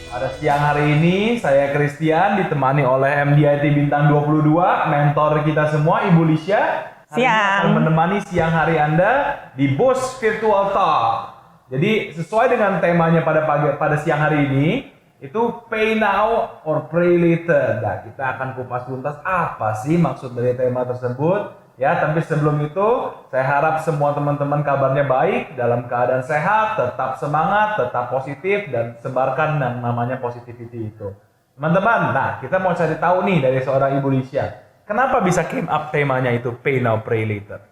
Pada siang hari ini, saya Christian ditemani oleh MDIT Bintang 22, mentor kita semua, Ibu Lisha. Hari ini akan menemani siang hari Anda di Bos Virtual Talk. Jadi sesuai dengan temanya pada siang hari ini, itu pay now or pray later. Nah, kita akan kupas tuntas apa sih maksud dari tema tersebut. Ya, tapi sebelum itu, saya harap semua teman-teman kabarnya baik, dalam keadaan sehat, tetap semangat, tetap positif, dan sebarkan yang namanya positivity itu. Teman-teman, nah kita mau cari tahu nih dari seorang Ibu Lisha, kenapa bisa came up temanya itu pay now, pray later?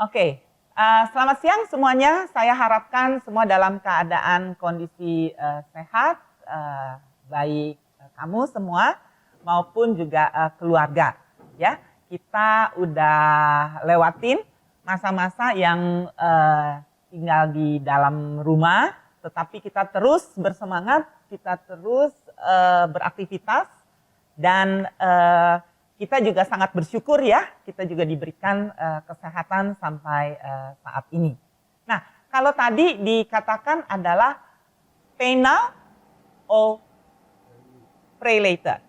Oke, selamat siang semuanya. Saya harapkan semua dalam keadaan kondisi sehat, baik kamu semua maupun juga keluarga, ya. Kita udah lewatin masa-masa yang tinggal di dalam rumah, tetapi kita terus bersemangat, kita terus beraktivitas, dan kita juga sangat bersyukur ya, kita juga diberikan kesehatan sampai saat ini. Nah, kalau tadi dikatakan adalah pay now or pray later.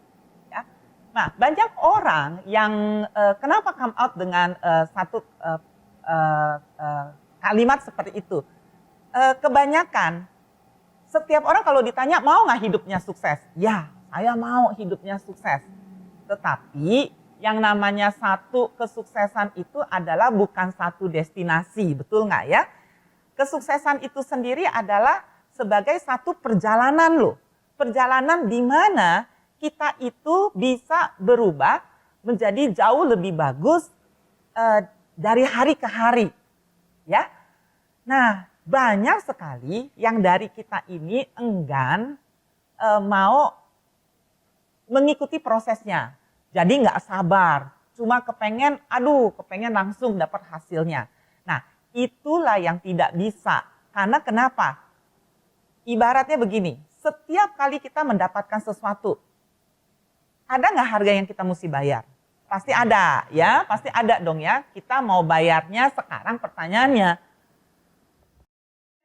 Nah, banyak orang yang kenapa come out dengan satu kalimat seperti itu. Kebanyakan, setiap orang kalau ditanya mau nggak hidupnya sukses? Ya, saya mau hidupnya sukses. Tetapi yang namanya satu kesuksesan itu adalah bukan satu destinasi, betul nggak ya? Kesuksesan itu sendiri adalah sebagai satu perjalanan loh. Perjalanan di mana kita itu bisa berubah menjadi jauh lebih bagus dari hari ke hari, ya. Nah, banyak sekali yang dari kita ini enggan mau mengikuti prosesnya. Jadi nggak sabar, cuma kepengen langsung dapat hasilnya. Nah, itulah yang tidak bisa. Karena kenapa? Ibaratnya begini, setiap kali kita mendapatkan sesuatu, ada nggak harga yang kita mesti bayar? Pasti ada, ya. Pasti ada dong ya. Kita mau bayarnya sekarang pertanyaannya.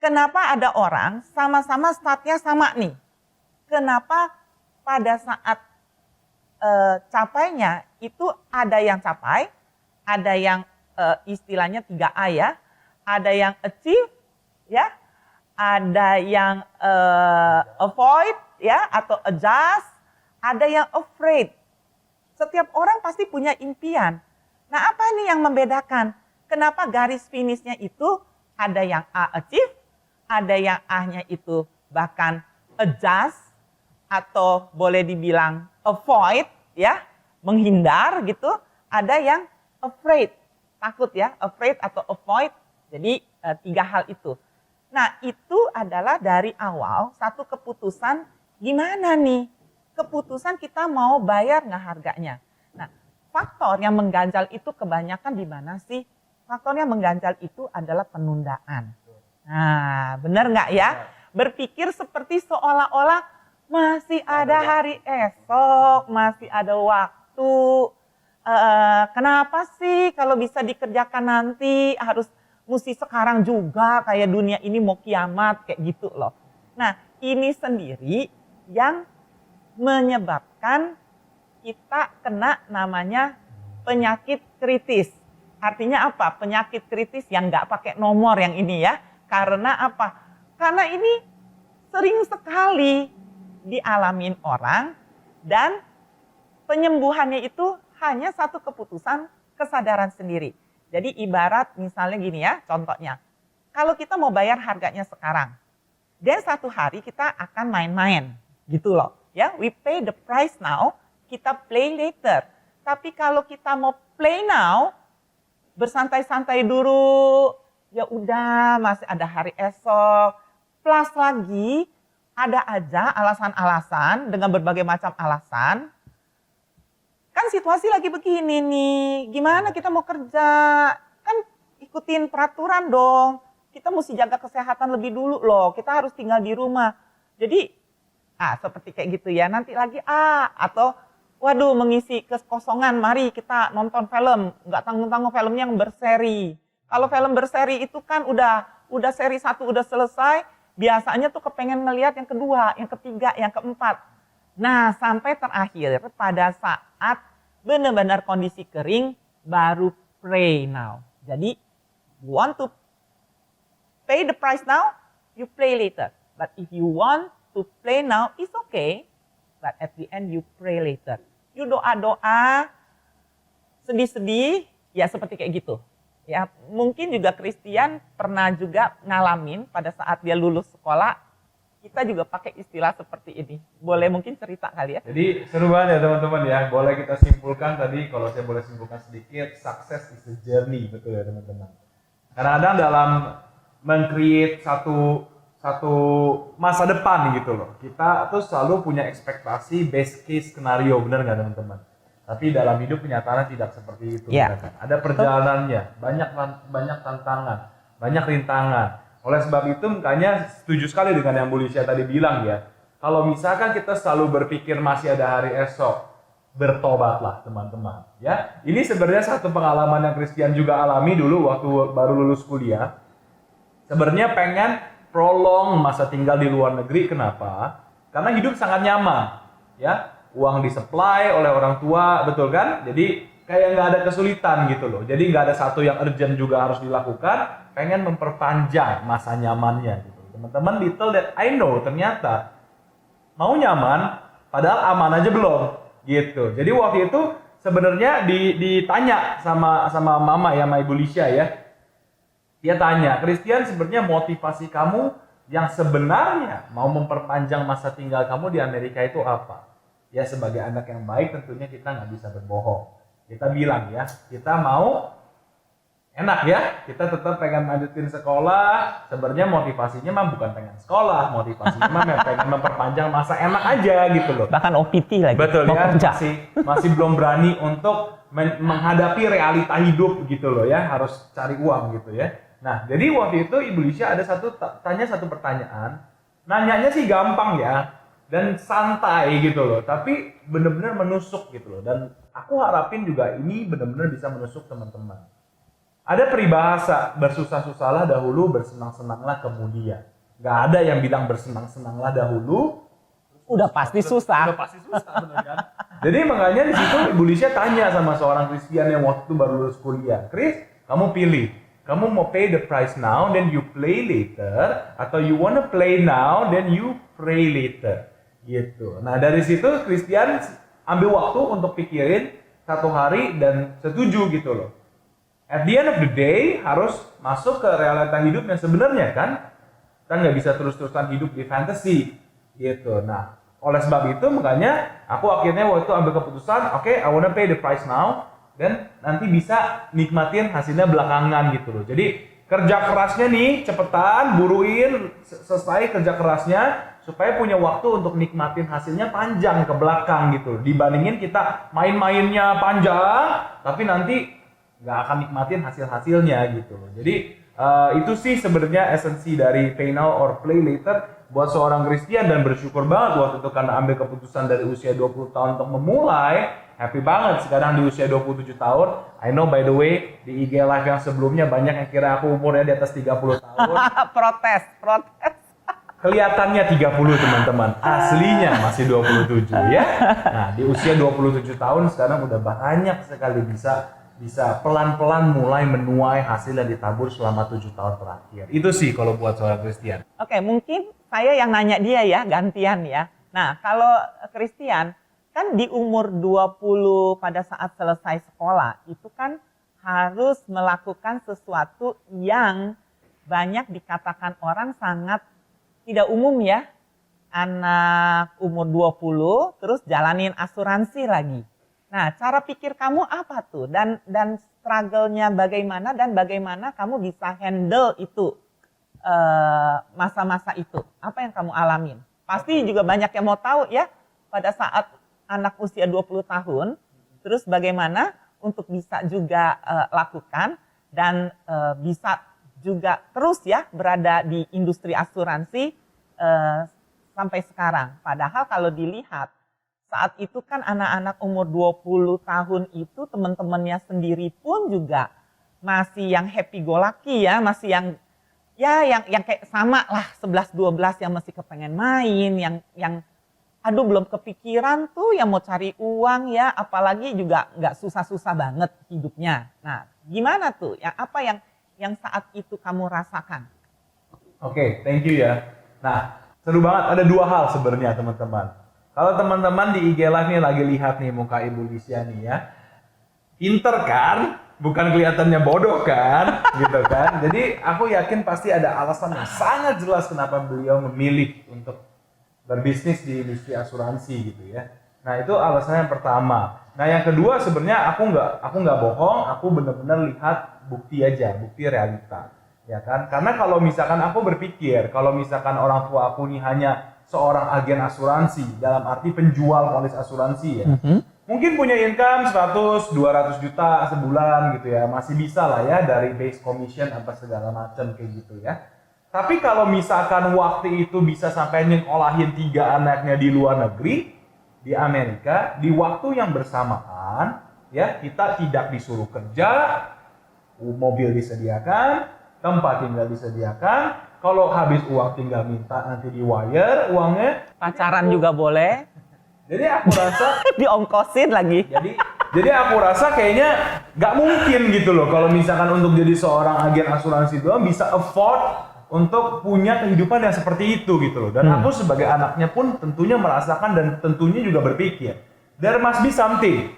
Kenapa ada orang sama-sama startnya sama nih? Kenapa pada saat capainya itu ada yang capai, ada yang istilahnya 3A ya, ada yang achieve, ya, ada yang avoid, ya, atau adjust, ada yang afraid. Setiap orang pasti punya impian. Nah, apa nih yang membedakan? Kenapa garis finishnya itu ada yang A achieve, ada yang A-nya itu bahkan adjust, atau boleh dibilang avoid, ya, menghindar gitu. Ada yang afraid, takut ya, afraid atau avoid. Jadi 3 hal itu. Nah, itu adalah dari awal satu keputusan gimana nih? Keputusan kita mau bayar nggak harganya. Nah, faktor yang mengganjal itu kebanyakan di mana sih? Faktor yang mengganjal itu adalah penundaan. Nah, benar nggak ya? Berpikir seperti seolah-olah masih ada hari esok, masih ada waktu. Kenapa sih kalau bisa dikerjakan nanti harus mesti sekarang juga kayak dunia ini mau kiamat kayak gitu loh. Nah, ini sendiri yang menyebabkan kita kena namanya penyakit kritis. Artinya apa? Penyakit kritis yang nggak pakai nomor yang ini ya. Karena apa? Karena ini sering sekali dialamin orang dan penyembuhannya itu hanya satu keputusan kesadaran sendiri. Jadi ibarat misalnya gini ya, contohnya. Kalau kita mau bayar harganya sekarang, dan satu hari kita akan main-main gitu loh. Ya, we pay the price now, kita play later. Tapi kalau kita mau play now, bersantai-santai dulu, ya udah masih ada hari esok. Plus lagi, ada aja alasan-alasan dengan berbagai macam alasan. Kan situasi lagi begini nih, gimana kita mau kerja? Kan ikutin peraturan dong. Kita mesti jaga kesehatan lebih dulu loh, kita harus tinggal di rumah. Jadi seperti kayak gitu ya, nanti lagi atau waduh mengisi kekosongan, mari kita nonton film, nggak tanggung-tanggung filmnya yang berseri. Kalau film berseri itu kan udah seri 1 udah selesai, biasanya tuh kepengen ngelihat yang kedua, yang ketiga, yang keempat. Nah, sampai terakhir pada saat benar-benar kondisi kering, baru pray now. Jadi, you want to pay the price now, you pray later. But if you want to pray now, it's okay. But at the end, you pray later. You doa-doa, sedih-sedih, ya seperti kayak gitu. Ya, mungkin juga Christian pernah juga ngalamin pada saat dia lulus sekolah, kita juga pakai istilah seperti ini. Boleh mungkin cerita kali ya? Jadi seru banget ya teman-teman ya. Boleh kita simpulkan tadi, kalau saya boleh simpulkan sedikit, success is a journey, betul ya teman-teman. Kadang-kadang dalam meng-create satu masa depan gitu loh, kita tuh selalu punya ekspektasi best case skenario, benar nggak teman-teman? Tapi dalam hidup kenyataannya tidak seperti itu. Yeah. Kan? Ada perjalanannya, banyak tantangan, banyak rintangan. Oleh sebab itu makanya setuju sekali dengan yang Bu Lisha tadi bilang ya. Kalau misalkan kita selalu berpikir masih ada hari esok, bertobatlah teman-teman. Ya, ini sebenarnya satu pengalaman yang Christian juga alami dulu waktu baru lulus kuliah. Sebenarnya pengen prolong masa tinggal di luar negeri. Kenapa? Karena hidup sangat nyaman. Ya. Uang disupply oleh orang tua, betul kan? Jadi kayak nggak ada kesulitan gitu loh. Jadi nggak ada satu yang urgent juga harus dilakukan. Pengen memperpanjang masa nyamannya gitu. Teman-teman, little that I know, ternyata mau nyaman, padahal aman aja belum gitu. Jadi waktu itu sebenarnya ditanya sama mama ya, sama Ibu Lisha ya. Dia tanya, Christian, sebenarnya motivasi kamu yang sebenarnya mau memperpanjang masa tinggal kamu di Amerika itu apa? Ya, sebagai anak yang baik tentunya kita nggak bisa berbohong. Kita bilang ya, kita mau enak ya, kita tetap pengen lanjutin sekolah. Sebenarnya motivasinya mah bukan pengen sekolah, motivasinya mah pengen memperpanjang masa enak aja gitu loh. Bahkan OPT lagi. Betul ya, kerja. masih belum berani untuk menghadapi realita hidup gitu loh ya, harus cari uang gitu ya. Nah, jadi waktu itu Ibu Lisha ada tanya satu pertanyaan, nanyanya sih gampang ya. Dan santai gitu loh, tapi benar-benar menusuk gitu loh. Dan aku harapin juga ini benar-benar bisa menusuk teman-teman. Ada peribahasa, bersusah-susahlah dahulu, bersenang-senanglah kemudian. Gak ada yang bilang bersenang-senanglah dahulu, udah pasti susah. Udah pasti susah, benar kan? Jadi makanya di situ Ibu Lisha tanya sama seorang Christian yang waktu itu baru lulus kuliah, Chris, kamu pilih. Kamu mau pay the price now, then you play later, atau you wanna play now, then you pray later. Gitu. Nah dari situ Christian ambil waktu untuk pikirin satu hari dan setuju gitu loh. At the end of the day harus masuk ke realita hidup yang sebenarnya kan. Kita nggak bisa terus-terusan hidup di fantasy gitu. Nah oleh sebab itu makanya aku akhirnya waktu itu ambil keputusan, oke, I wanna pay the price now, dan nanti bisa nikmatin hasilnya belakangan gitu loh. Jadi kerja kerasnya nih cepetan, buruin, selesai kerja kerasnya supaya punya waktu untuk nikmatin hasilnya panjang ke belakang gitu. Dibandingin kita main-mainnya panjang, tapi nanti nggak akan nikmatin hasil-hasilnya gitu loh. Jadi itu sih sebenarnya esensi dari pay now or play later buat seorang Christian, dan bersyukur banget waktu itu karena ambil keputusan dari usia 20 tahun untuk memulai. Happy banget sekarang di usia 27 tahun. I know by the way di IG live yang sebelumnya banyak yang kira aku umurnya di atas 30 tahun. Protes. Kelihatannya 30 teman-teman, aslinya masih 27 ya. Nah di usia 27 tahun sekarang udah banyak sekali bisa pelan-pelan mulai menuai hasil yang ditabur selama 7 tahun terakhir. Itu sih kalau buat seorang Christian. Oke, mungkin saya yang nanya dia ya, gantian ya. Nah kalau Christian, kan di umur 20 pada saat selesai sekolah, itu kan harus melakukan sesuatu yang banyak dikatakan orang sangat tidak umum ya. Anak umur 20 terus jalanin asuransi lagi. Nah, cara pikir kamu apa tuh? Dan struggle-nya bagaimana, dan bagaimana kamu bisa handle itu masa-masa itu? Apa yang kamu alamin? Pasti juga banyak yang mau tahu ya pada saat anak usia 20 tahun, terus bagaimana untuk bisa juga lakukan dan bisa juga terus ya berada di industri asuransi sampai sekarang. Padahal kalau dilihat saat itu kan anak-anak umur 20 tahun itu teman-temannya sendiri pun juga masih yang happy go lucky ya, masih yang ya yang kayak sama lah 11-12 yang masih kepengen main, yang aduh belum kepikiran tuh yang mau cari uang ya, apalagi juga nggak susah-susah banget hidupnya. Nah, gimana tuh? Ya apa yang saat itu kamu rasakan? Oke, thank you ya. Nah, seru banget. Ada dua hal sebenarnya teman-teman. Kalau teman-teman di IG Live nih lagi lihat nih muka Ibu Lisya nih ya, pinter kan? Bukan kelihatannya bodoh kan? Gitu kan? Jadi aku yakin pasti ada alasan yang sangat jelas kenapa beliau memilih untuk berbisnis di industri asuransi gitu ya. Nah itu alasannya yang pertama. Nah yang kedua sebenarnya aku nggak bohong, aku benar-benar lihat bukti aja, bukti realita, ya kan? Karena kalau misalkan aku berpikir, kalau misalkan orang tua aku ini hanya seorang agen asuransi dalam arti penjual polis asuransi ya, mungkin punya income 100-200 juta sebulan gitu ya, masih bisa lah ya dari base commission apa segala macam kayak gitu ya. Tapi kalau misalkan waktu itu bisa sampai nyekolahin 3 anaknya di luar negeri, di Amerika, di waktu yang bersamaan, ya kita tidak disuruh kerja, mobil disediakan, tempat tinggal disediakan, kalau habis uang tinggal minta nanti di wire uangnya. Pacaran juga boleh. Jadi aku rasa diongkosin lagi. Jadi aku rasa kayaknya nggak mungkin gitu loh kalau misalkan untuk jadi seorang agen asuransi doang bisa afford untuk punya kehidupan yang seperti itu gitu loh. Dan aku sebagai anaknya pun tentunya merasakan dan tentunya juga berpikir, there must be something.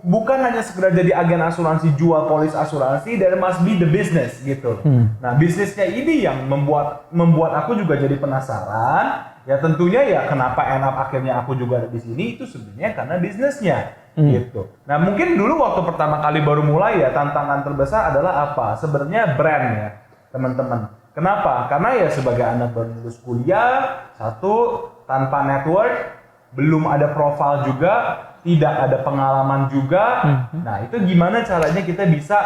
Bukan hanya sekedar jadi agen asuransi jual polis asuransi, there must be the business gitu loh. Nah bisnisnya ini yang membuat aku juga jadi penasaran. Ya tentunya ya kenapa akhirnya aku juga ada di sini itu sebenarnya karena bisnisnya gitu. Nah mungkin dulu waktu pertama kali baru mulai ya tantangan terbesar adalah apa? Sebenarnya brand ya teman-teman. Kenapa? Karena ya sebagai anak baru lulus kuliah, satu tanpa network, belum ada profil juga, tidak ada pengalaman juga. Nah itu gimana caranya kita bisa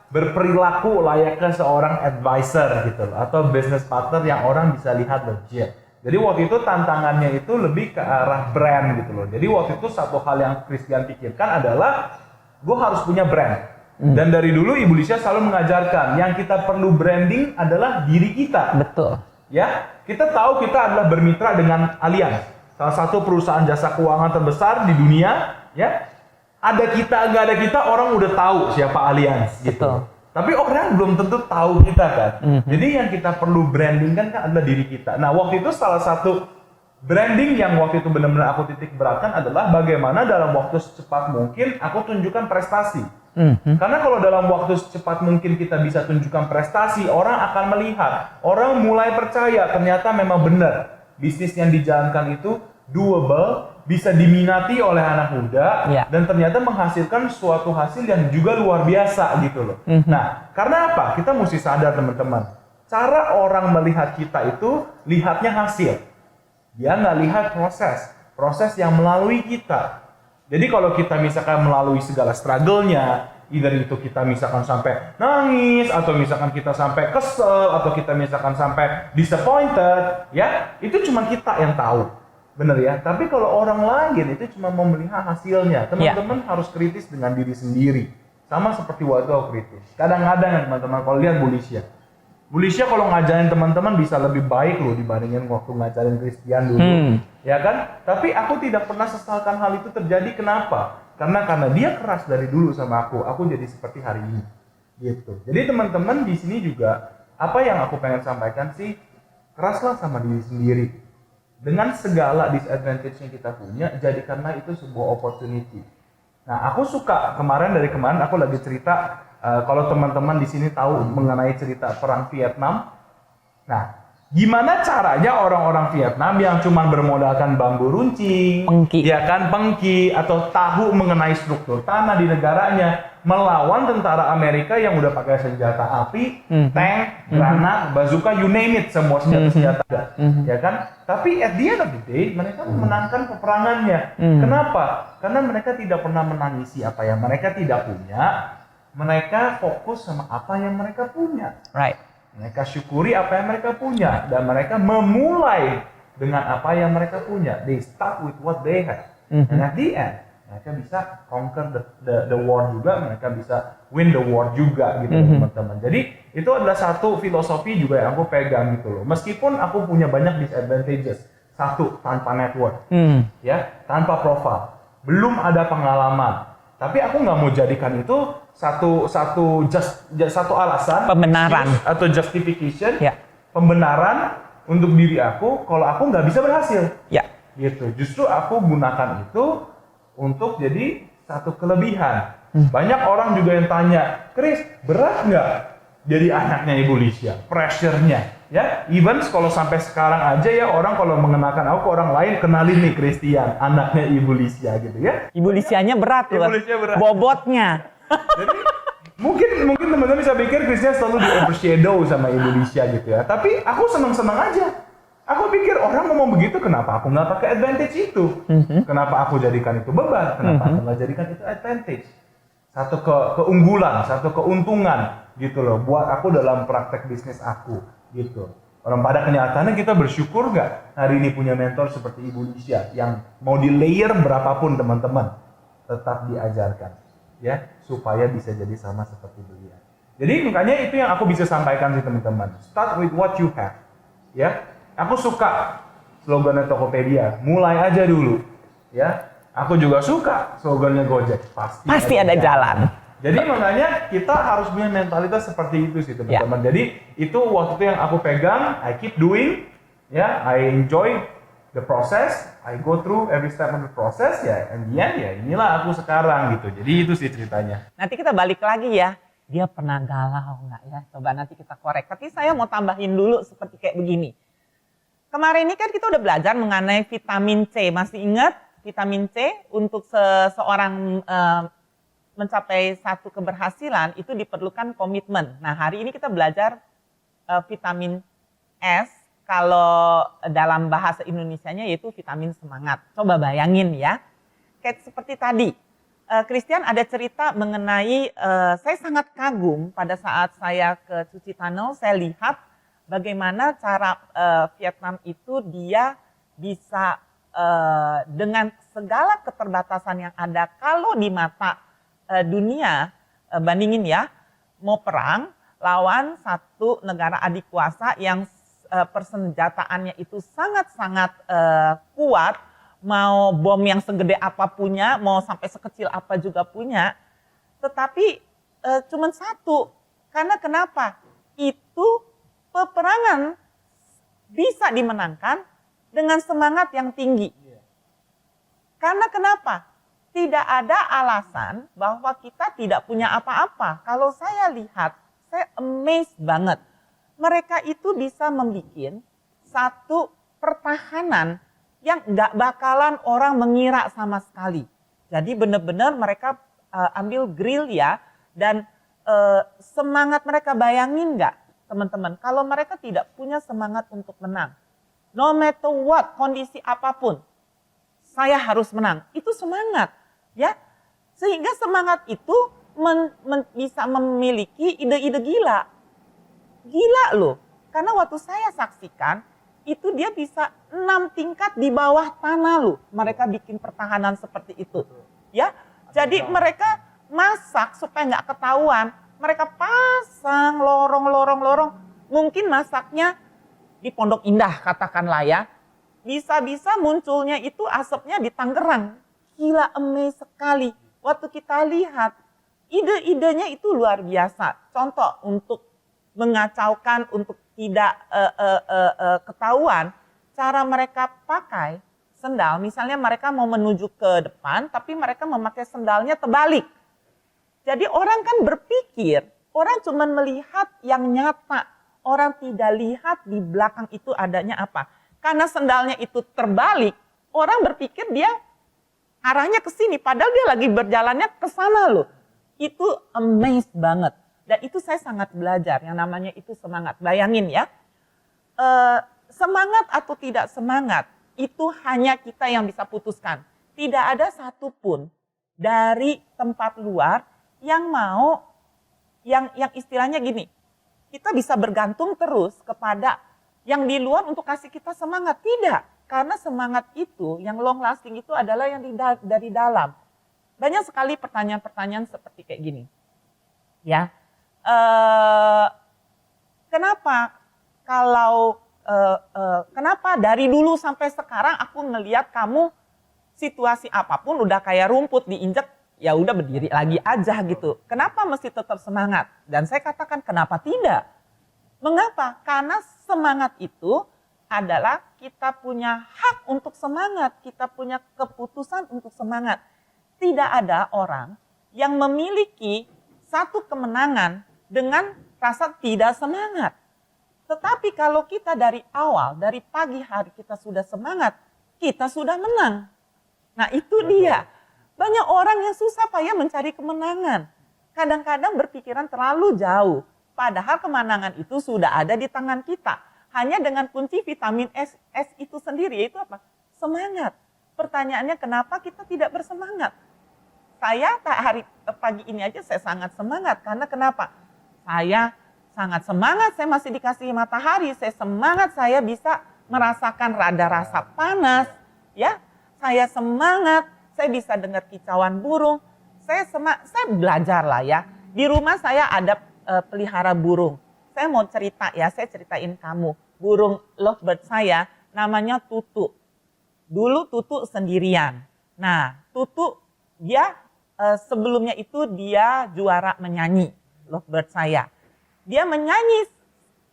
berperilaku layaknya seorang advisor gitu loh, atau business partner yang orang bisa lihat legit. Jadi waktu itu tantangannya itu lebih ke arah brand gitu loh. Jadi waktu itu satu hal yang Christian pikirkan adalah gue harus punya brand. Dan dari dulu Ibu Lisya selalu mengajarkan yang kita perlu branding adalah diri kita. Betul. Ya, kita tahu kita adalah bermitra dengan Allianz, salah satu perusahaan jasa keuangan terbesar di dunia. Ya, ada kita nggak ada kita orang udah tahu siapa Allianz. Gitu. Betul. Tapi orang belum tentu tahu kita kan. Jadi yang kita perlu branding kan adalah diri kita. Nah waktu itu salah satu branding yang waktu itu benar-benar aku titik beratkan adalah bagaimana dalam waktu secepat mungkin aku tunjukkan prestasi. Karena kalau dalam waktu secepat mungkin kita bisa tunjukkan prestasi, orang akan melihat, orang mulai percaya ternyata memang benar bisnis yang dijalankan itu doable, bisa diminati oleh anak muda, dan ternyata menghasilkan suatu hasil yang juga luar biasa gitu loh. Nah, karena apa? Kita mesti sadar teman-teman, cara orang melihat kita itu lihatnya hasil, dia nggak lihat proses yang melalui kita. Jadi kalau kita misalkan melalui segala struggle-nya, either itu kita misalkan sampai nangis, atau misalkan kita sampai kesel, atau kita misalkan sampai disappointed, ya itu cuma kita yang tahu, bener ya. Tapi kalau orang lain itu cuma mau melihat hasilnya. Teman-teman harus kritis dengan diri sendiri, sama seperti waktu aku kritis. Kadang-kadang teman-teman kalau lihat Bu Lisya kalau ngajarin teman-teman bisa lebih baik loh dibandingin waktu ngajarin Christian dulu, ya kan? Tapi aku tidak pernah sesalkan hal itu terjadi. Kenapa? Karena dia keras dari dulu sama aku jadi seperti hari ini, gitu. Jadi teman-teman di sini juga apa yang aku pengen sampaikan sih, keraslah sama diri sendiri. Dengan segala disadvantage yang kita punya, jadikanlah itu sebuah opportunity. Nah, aku suka dari kemarin aku lagi cerita. Kalau teman-teman di sini tahu mengenai cerita perang Vietnam, nah gimana caranya orang-orang Vietnam yang cuma bermodalkan bambu runcing, pengki atau tahu mengenai struktur tanah di negaranya melawan tentara Amerika yang udah pakai senjata api, tank, granat, bazooka, you name it, semua senjata ada, ya kan? Tapi at the end of the day mereka memenangkan peperangannya. Kenapa? Karena mereka tidak pernah menangisi apa yang mereka tidak punya. Mereka fokus sama apa yang mereka punya. Right. Mereka syukuri apa yang mereka punya dan mereka memulai dengan apa yang mereka punya. They start with what they have. And at the end, mereka bisa conquer the war juga, mereka bisa win the war juga gitu teman-teman. Jadi itu adalah satu filosofi juga yang aku pegang gitu loh. Meskipun aku punya banyak disadvantages. Satu, tanpa network, ya, tanpa profile, belum ada pengalaman. Tapi aku nggak mau jadikan itu satu alasan, Pembenaran atau justification, ya. Pembenaran untuk diri aku kalau aku nggak bisa berhasil. Ya. Gitu. Justru aku gunakan itu untuk jadi satu kelebihan. Banyak orang juga yang tanya, Chris, berat nggak jadi anaknya Ibu Lisha? Pressure-nya. Ya, even kalau sampai sekarang aja ya orang kalau mengenalkan aku ke orang lain, kenalin nih Christian, anaknya Ibu Lisha gitu ya. Ibu Lishanya berat loh. Ibu Lisha berat. Bobotnya. Jadi mungkin teman-teman bisa pikir Christian selalu di overshadow sama Ibu Lisha gitu ya. Tapi aku senang-senang aja. Aku pikir orang ngomong begitu, kenapa aku nggak pakai advantage itu? Kenapa aku jadikan itu beban? Kenapa aku nggak jadikan itu advantage? Satu keunggulan, satu keuntungan gitu loh buat aku dalam praktek bisnis aku gitu. Orang pada kenyataannya kita bersyukur nggak hari ini punya mentor seperti Ibu Lisha yang mau di layer berapapun teman-teman tetap diajarkan ya supaya bisa jadi sama seperti beliau. Jadi makanya itu yang aku bisa sampaikan sih teman-teman. Start with what you have. Ya, aku suka slogannya Tokopedia. Mulai aja dulu. Ya, aku juga suka slogannya Gojek. Pasti ada jalan. Jadi makanya kita harus punya mentalitas seperti itu sih teman-teman. Ya. Jadi itu waktu itu yang aku pegang, I keep doing, ya, I enjoy the process, I go through every step of the process, ya, and the end, ya inilah aku sekarang gitu. Jadi itu sih ceritanya. Nanti kita balik lagi ya, dia pernah galau nggak ya? Coba nanti kita korek. Tapi saya mau tambahin dulu seperti kayak begini. Kemarin ini kan kita udah belajar mengenai vitamin C, masih ingat vitamin C untuk seseorang mencapai satu keberhasilan itu diperlukan komitmen. Nah hari ini kita belajar vitamin S, kalau dalam bahasa Indonesianya yaitu vitamin semangat. Coba bayangin ya, kayak seperti tadi, Christian ada cerita mengenai, saya sangat kagum pada saat saya ke Cuci Tunnel, saya lihat bagaimana cara Vietnam itu dia bisa dengan segala keterbatasan yang ada, kalau di mata dunia, bandingin ya, mau perang lawan satu negara adik kuasa yang persenjataannya itu sangat-sangat kuat, mau bom yang segede apa punya, mau sampai sekecil apa juga punya, tetapi cuman satu, karena kenapa? Itu peperangan bisa dimenangkan dengan semangat yang tinggi. Karena kenapa? Tidak ada alasan bahwa kita tidak punya apa-apa. Kalau saya lihat, saya amazed banget. Mereka itu bisa membuat satu pertahanan yang nggak bakalan orang mengira sama sekali. Jadi benar-benar mereka ambil gerilya dan semangat mereka, bayangin nggak teman-teman, kalau mereka tidak punya semangat untuk menang. No matter what, kondisi apapun, saya harus menang. Itu semangat. Ya, sehingga semangat itu bisa memiliki ide-ide gila loh. Karena waktu saya saksikan itu dia bisa 6 tingkat di bawah tanah loh. Mereka bikin pertahanan seperti itu. Ya, jadi mereka masak supaya nggak ketahuan. Mereka pasang lorong. Mungkin masaknya di Pondok Indah katakanlah ya. Bisa-bisa munculnya itu asapnya di Tangerang. Gila, amazing sekali. Waktu kita lihat, ide-idenya itu luar biasa. Contoh untuk mengacaukan, untuk tidak ketahuan, cara mereka pakai sendal. Misalnya mereka mau menuju ke depan, tapi mereka memakai sendalnya terbalik. Jadi orang kan berpikir, orang cuma melihat yang nyata. Orang tidak lihat di belakang itu adanya apa. Karena sendalnya itu terbalik, orang berpikir dia arahnya ke sini, padahal dia lagi berjalannya ke sana loh. Itu amazed banget. Dan itu saya sangat belajar, yang namanya itu semangat. Bayangin ya, semangat atau tidak semangat, itu hanya kita yang bisa putuskan. Tidak ada satupun dari tempat luar yang mau, yang istilahnya gini, kita bisa bergantung terus kepada yang di luar untuk kasih kita semangat. Tidak. Karena semangat itu, yang long lasting itu adalah yang dari dalam. banyak sekali pertanyaan-pertanyaan seperti kayak gini. Ya, kenapa kenapa dari dulu sampai sekarang aku ngelihat kamu situasi apapun udah kayak rumput diinjek, ya udah berdiri lagi aja gitu. Kenapa mesti tetap semangat? Dan saya katakan kenapa tidak? Mengapa? Karena semangat itu adalah kita punya hak untuk semangat, kita punya keputusan untuk semangat. Tidak ada orang yang memiliki satu kemenangan dengan rasa tidak semangat. Tetapi kalau kita dari awal, dari pagi hari kita sudah semangat, kita sudah menang. Nah itu dia. Banyak orang yang susah payah mencari kemenangan. Kadang-kadang berpikiran terlalu jauh. Padahal kemenangan itu sudah ada di tangan kita. Hanya dengan kunci vitamin S itu sendiri, yaitu apa? Semangat. Pertanyaannya kenapa kita tidak bersemangat? Saya pagi ini aja saya sangat semangat. Karena kenapa? Saya sangat semangat, saya masih dikasih matahari. Saya semangat, saya bisa merasakan rada rasa panas. Ya, saya semangat, saya bisa dengar kicauan burung. Saya belajar lah ya. Di rumah saya ada pelihara burung. Saya mau cerita ya, saya ceritain kamu. Burung lovebird saya namanya Tutu. Dulu Tutu sendirian. Nah, Tutu dia sebelumnya itu dia juara menyanyi, lovebird saya. Dia menyanyi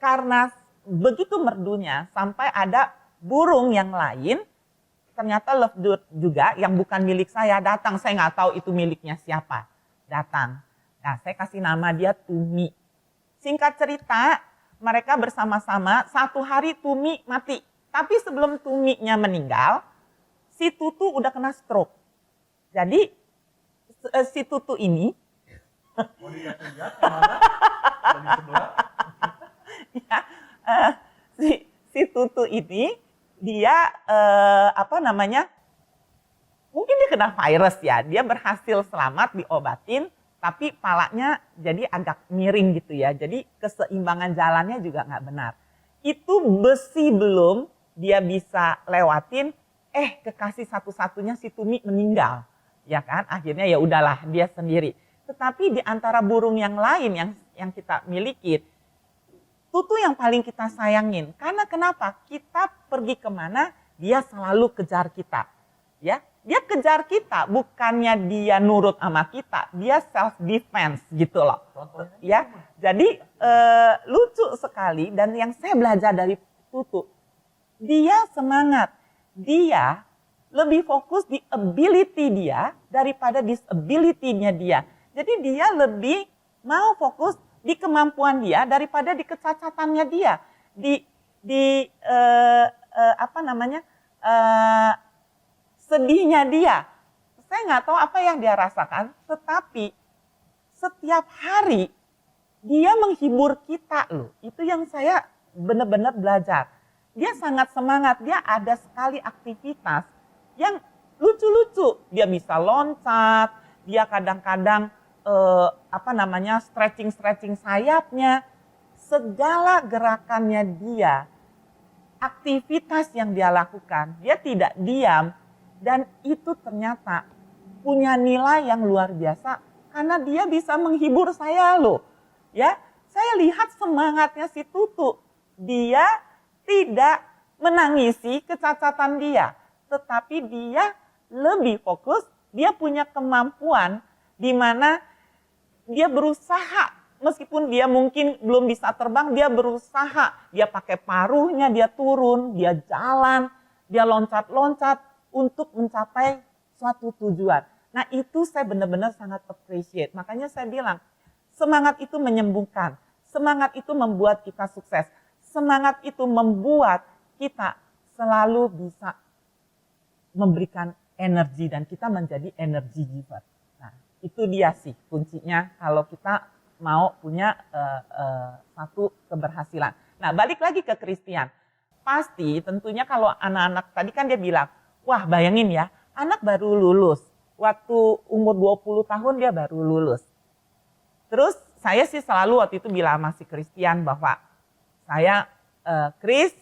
karena begitu merdunya sampai ada burung yang lain, ternyata lovebird juga yang bukan milik saya datang. Saya nggak tahu itu miliknya siapa. Datang. Nah, saya kasih nama dia Tumi. Singkat cerita, mereka bersama-sama satu hari Tumi mati. Tapi sebelum Tuminya meninggal, si Tutu udah kena stroke. Jadi si Tutu ini ya, si Tutu ini dia mungkin dia kena virus ya, dia berhasil selamat diobatin, tapi palanya jadi agak miring gitu ya, jadi keseimbangan jalannya juga nggak benar. Itu besi belum dia bisa lewatin, kekasih satu-satunya si Tumi meninggal, ya kan? Akhirnya ya udahlah dia sendiri. Tetapi di antara burung yang lain yang kita miliki, Tutu yang paling kita sayangin. Karena kenapa? Kita pergi kemana, dia selalu kejar kita. Ya, dia kejar kita, bukannya dia nurut sama kita, dia self defense gitu loh. Ya, jadi lucu sekali. Dan yang saya belajar dari Tutu, dia semangat, dia lebih fokus di ability dia daripada disability-nya dia. Jadi dia lebih mau fokus di kemampuan dia daripada di kecacatannya dia, sedihnya dia. Saya nggak tahu apa yang dia rasakan, tetapi setiap hari dia menghibur kita loh. Itu yang saya benar-benar belajar. Dia sangat semangat, dia ada sekali aktivitas yang lucu-lucu. Dia bisa loncat, dia kadang-kadang stretching sayapnya, segala gerakannya dia, aktivitas yang dia lakukan, dia tidak diam, dan itu ternyata punya nilai yang luar biasa karena dia bisa menghibur saya loh. Ya, saya lihat semangatnya si Tutu, dia tidak menangisi kecacatan dia, tetapi dia lebih fokus, dia punya kemampuan di mana dia berusaha, meskipun dia mungkin belum bisa terbang, dia berusaha. Dia pakai paruhnya, dia turun, dia jalan, dia loncat-loncat untuk mencapai suatu tujuan. Nah itu saya benar-benar sangat appreciate. Makanya saya bilang, semangat itu menyembuhkan. Semangat itu membuat kita sukses. Semangat itu membuat kita selalu bisa memberikan energi dan kita menjadi energy giver. Itu dia sih kuncinya kalau kita mau punya satu keberhasilan. Nah balik lagi ke Christian. Pasti tentunya kalau anak-anak, tadi kan dia bilang, wah bayangin ya, anak baru lulus. Waktu umur 20 tahun dia baru lulus. Terus saya sih selalu waktu itu bilang sama si Christian bahwa saya, Chris,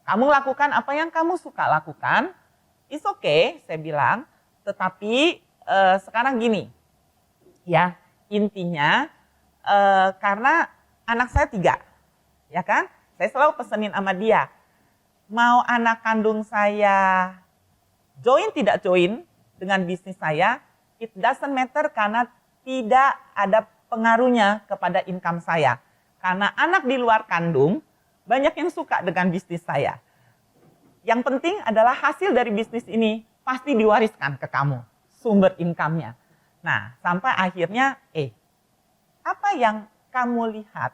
kamu lakukan apa yang kamu suka lakukan. It's okay, saya bilang. Tetapi sekarang gini, ya intinya karena anak saya 3, ya kan? Saya selalu pesenin sama dia, mau anak kandung saya join tidak join dengan bisnis saya, it doesn't matter karena tidak ada pengaruhnya kepada income saya. Karena anak di luar kandung banyak yang suka dengan bisnis saya. Yang penting adalah hasil dari bisnis ini pasti diwariskan ke kamu, sumber income-nya. Nah, sampai akhirnya, apa yang kamu lihat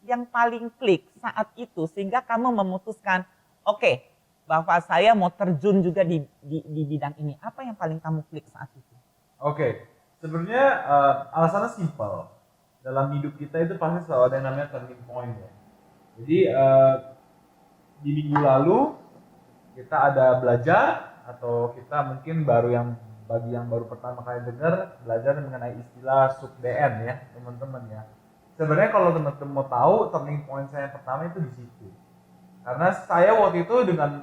yang paling klik saat itu sehingga kamu memutuskan, oke, bahwa saya mau terjun juga di bidang ini. Apa yang paling kamu klik saat itu? Oke, sebenarnya alasannya simpel. Dalam hidup kita itu pasti selalu ada yang namanya turning point ya. Jadi di minggu lalu kita ada belajar atau kita mungkin bagi yang baru pertama kali dengar belajar mengenai istilah SUBDN ya teman-teman ya. Sebenarnya kalau teman-teman mau tahu turning point saya yang pertama itu di situ. Karena saya waktu itu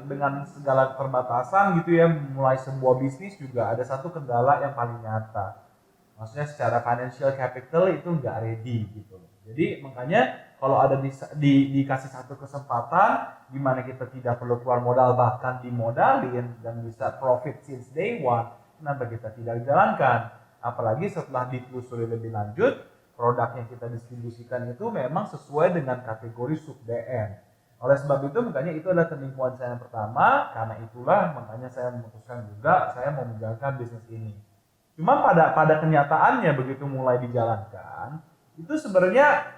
dengan segala keterbatasan gitu ya, mulai sebuah bisnis juga ada satu kendala yang paling nyata. Maksudnya secara financial capital itu nggak ready gitu. Jadi makanya kalau ada dikasih satu kesempatan di mana kita tidak perlu keluar modal bahkan dimodalin dan bisa profit since day one, kenapa kita tidak jalankan? Apalagi setelah ditelusuri lebih lanjut, produk yang kita distribusikan itu memang sesuai dengan kategori SUBDN. Oleh sebab itu makanya itu adalah turning point saya yang pertama, karena itulah makanya saya memutuskan juga saya mau menjalankan bisnis ini. Cuma pada kenyataannya begitu mulai dijalankan, itu sebenarnya